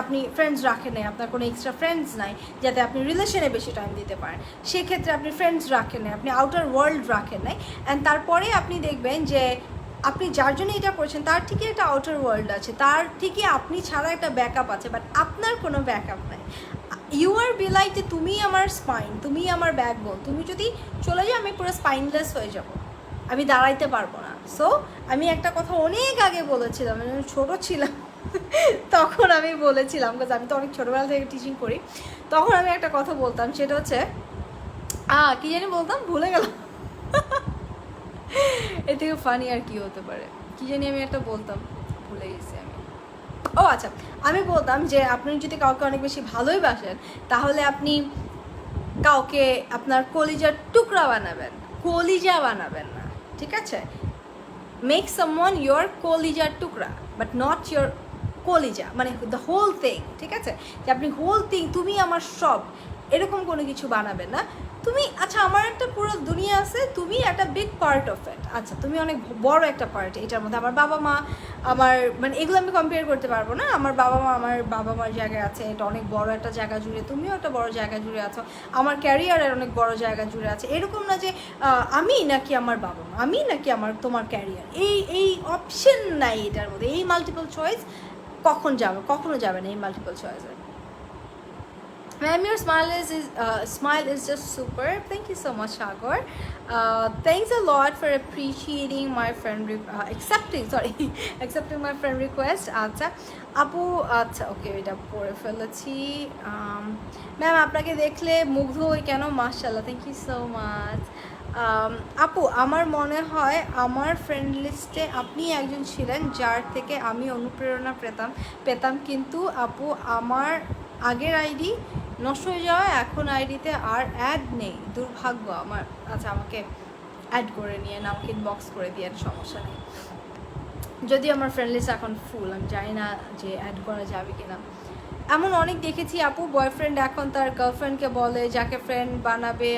S1: আপনি ফ্রেন্ডস রাখেন নাই, আপনার কোনো এক্সট্রা ফ্রেন্ডস নাই যাতে আপনি রিলেশনে বেশি টাইম দিতে পারেন, সেক্ষেত্রে আপনি ফ্রেন্ডস রাখেন নাই, আপনি আউটার ওয়ার্ল্ড রাখেন নাই। অ্যান্ড তারপরে আপনি দেখবেন যে আপনি যার জন্য এটা করছেন তার ঠিকই একটা আউটার ওয়ার্ল্ড আছে, তার ঠিকই আপনি ছাড়া একটা ব্যাকআপ আছে, বাট আপনার কোনো ব্যাকআপ নাই। ইউ আর বি লাইক যে তুমি আমার স্পাইন, তুমি আমার ব্যাকবোন, তুমি যদি চলে যাও আমি পুরো স্পাইনলেস হয়ে যাব, আমি দাঁড়াইতে পারবো না। সো আমি একটা কথা অনেক আগে বলেছিলাম, আমি ছোটো ছিলাম তখন আমি বলেছিলাম, কারণ আমি তো অনেক ছোটোবেলা থেকে টিচিং করি, তখন আমি একটা কথা বলতাম, সেটা হচ্ছে কি জানি বলতাম, ভুলে গেলাম এর থেকে ফানি আর কি হতে পারে, কি জানি আমি একটা বলতাম, ভুলে গেছি আমি। ও আচ্ছা, আমি বলতাম যে আপনি যদি কাউকে অনেক বেশি ভালোই বাসেন তাহলে আপনি কাউকে আপনার কলিজার টুকরা বানাবেন, কলিজা বানাবেন না, ঠিক আছে? মেক সামওয়ান ইয়োর কলিজার টুকরা বাট নট ইয়োর কলিজা, মানে দ্য হোল থিং, ঠিক আছে? যে আপনি হোল থিং, তুমি আমার সব, এরকম কোনো কিছু বানাবেন না। তুমি আচ্ছা আমার একটা পুরো দুনিয়া আছে, তুমি একটা বিগ পার্ট অফ ইট, আচ্ছা তুমি অনেক বড় একটা পার্ট এটার মধ্যে। আমার বাবা মা, আমার মানে এগুলো আমি কম্পেয়ার করতে পারবো না, আমার বাবা মার জায়গায় আছে, এটা অনেক বড় একটা জায়গা জুড়ে, তুমিও একটা বড় জায়গা জুড়ে আছো, আমার ক্যারিয়ারের অনেক বড় জায়গা জুড়ে আছে, এরকম না যে আমি নাকি আমার বাবা মা, আমি নাকি তোমার ক্যারিয়ার, এই অপশন নাই এটার মধ্যে, এই মাল্টিপল চয়েস কখনো যাবে না এই multiple চয়েসে। Ma'am, your smile is just super. Thank you so much, Shagor. Thanks a lot for appreciating my friend accepting my friend request. আচ্ছা আপু, আচ্ছা ওকে এটা পড়ে ফেলেছি। ম্যাম আপনাকে দেখলে মুগ্ধ হই কেন, মাশাআল্লাহ, থ্যাংক ইউ সো মাচ। আপু আমার মনে হয় আমার ফ্রেন্ড লিস্টে আপনি একজন ছিলেন যার থেকে আমি অনুপ্রেরণা পেতাম, কিন্তু আপু আমার আগের আইডি নষ্ট হয়ে যাওয়ায় এখন আইডিতে আর অ্যাড নেই, দুর্ভাগ্য আমার। আচ্ছা আমাকে অ্যাড করে নিয়ে আমাকে ইনবক্স করে দিয়ে, সমস্যা নেই, যদি আমার ফ্রেন্ড লিস্ট এখন ফুল, আমি জানি না যে অ্যাড করা যাবে কিনা। এমন অনেক দেখেছি আপু, বয়ফ্রেন্ড এখন তার গার্লফ্রেন্ডকে বলে যাকে ফ্রেন্ড বানাবে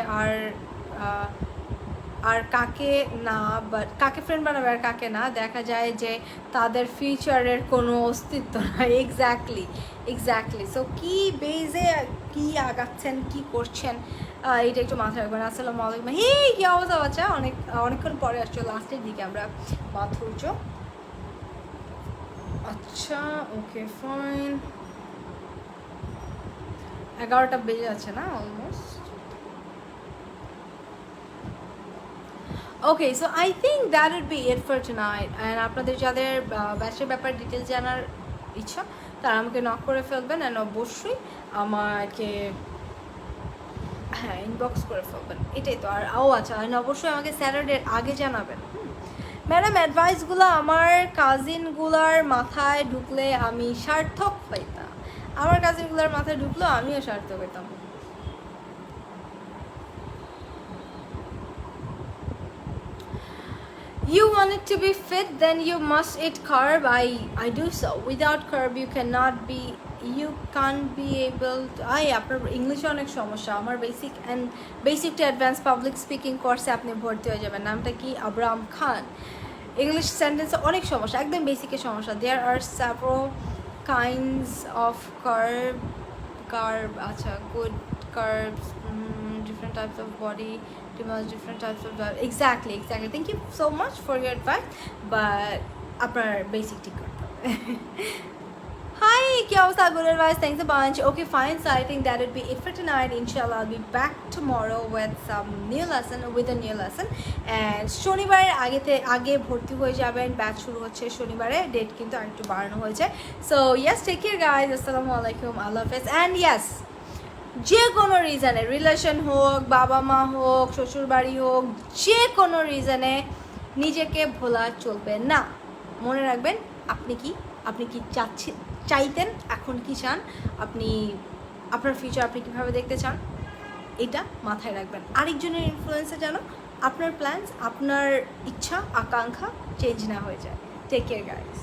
S1: আর কাকে না, বাট কাকে ফ্রেন্ড বানাবে আর কাকে না, দেখা যায় যে তাদের ফিউচারের কোনো অস্তিত্ব নাই। এক্স্যাক্টলি সো কি বেজে কি আগাচ্ছেন, কি করছেন, এটা একটু মাথায় রাখবেন। আসসালামু আলাইকুম, হে কি অবস্থা বাচ্চা, অনেকক্ষণ পরে আসছো, লাস্টের দিকে আমরা মাথুর্য। আচ্ছা ওকে ফাইন, 11টা বেজে আছে না almost. Okay so I think that would be it for tonight. And আপনাদের যাদের ব্যাচের ব্যাপারে ডিটেলস জানার ইচ্ছা তারা আমাকে নক করে ফেলবেন, অ্যান্ড অবশ্যই আমাকে ইনবক্স করে ফেলবেন, এটাই তো। আর আচ্ছা, অ্যান্ড অবশ্যই আমাকে স্যাটারডের আগে জানাবেন। ম্যাডাম অ্যাডভাইসগুলো আমার কাজিনগুলার মাথায় ঢুকলে আমি সার্থক পাইতাম, আমার কাজিনগুলার মাথায় ঢুকলেও আমিও সার্থক পেতাম। You want it to be fit, then you must eat carb. I do so. Without carb, you can't be able to. আপনার ইংলিশে অনেক সমস্যা, আমার basic to advance public speaking কোর্সে আপনি ভর্তি হয়ে যাবেন। নামটা কি? আবরাম খান। ইংলিশ সেন্টেন্সে অনেক সমস্যা, একদম বেসিকের সমস্যা। There are several kinds of carb. আচ্ছা, good carbs, different types of body. Different types of diet. Exactly. Thank you so much for your advice, but আপনার basic ঠিক করতে হবে। Hi, কি অবস্থা? Good advice, thanks a bunch. Okay, fine. So I think that would be it for tonight. Inshallah, I'll be back tomorrow with some new lesson, and শনিবারের আগে ভর্তি হয়ে যাবেন, ব্যাচ শুরু হচ্ছে শনিবারে, ডেট কিন্তু আরেকটু বাড়ানো হয়েছে। So yes, take care guys. Assalamu alaikum, Allah Hafiz, and yes, যে কোনো রিজনে, রিলেশন হোক, বাবা মা হোক, শ্বশুরবাড়ি হোক, যে কোনো রিজনে নিজেকে ভোলা চলবে না। মনে রাখবেন আপনি কি চাইতেন, এখন কি চান, আপনি আপনার ফিউচার আপনি কীভাবে দেখতে চান, এটা মাথায় রাখবেন। আরেকজনের ইনফ্লুয়েন্সে যেন আপনার প্ল্যানস, আপনার ইচ্ছা আকাঙ্ক্ষা চেঞ্জ না হয়ে যায়। Take care guys.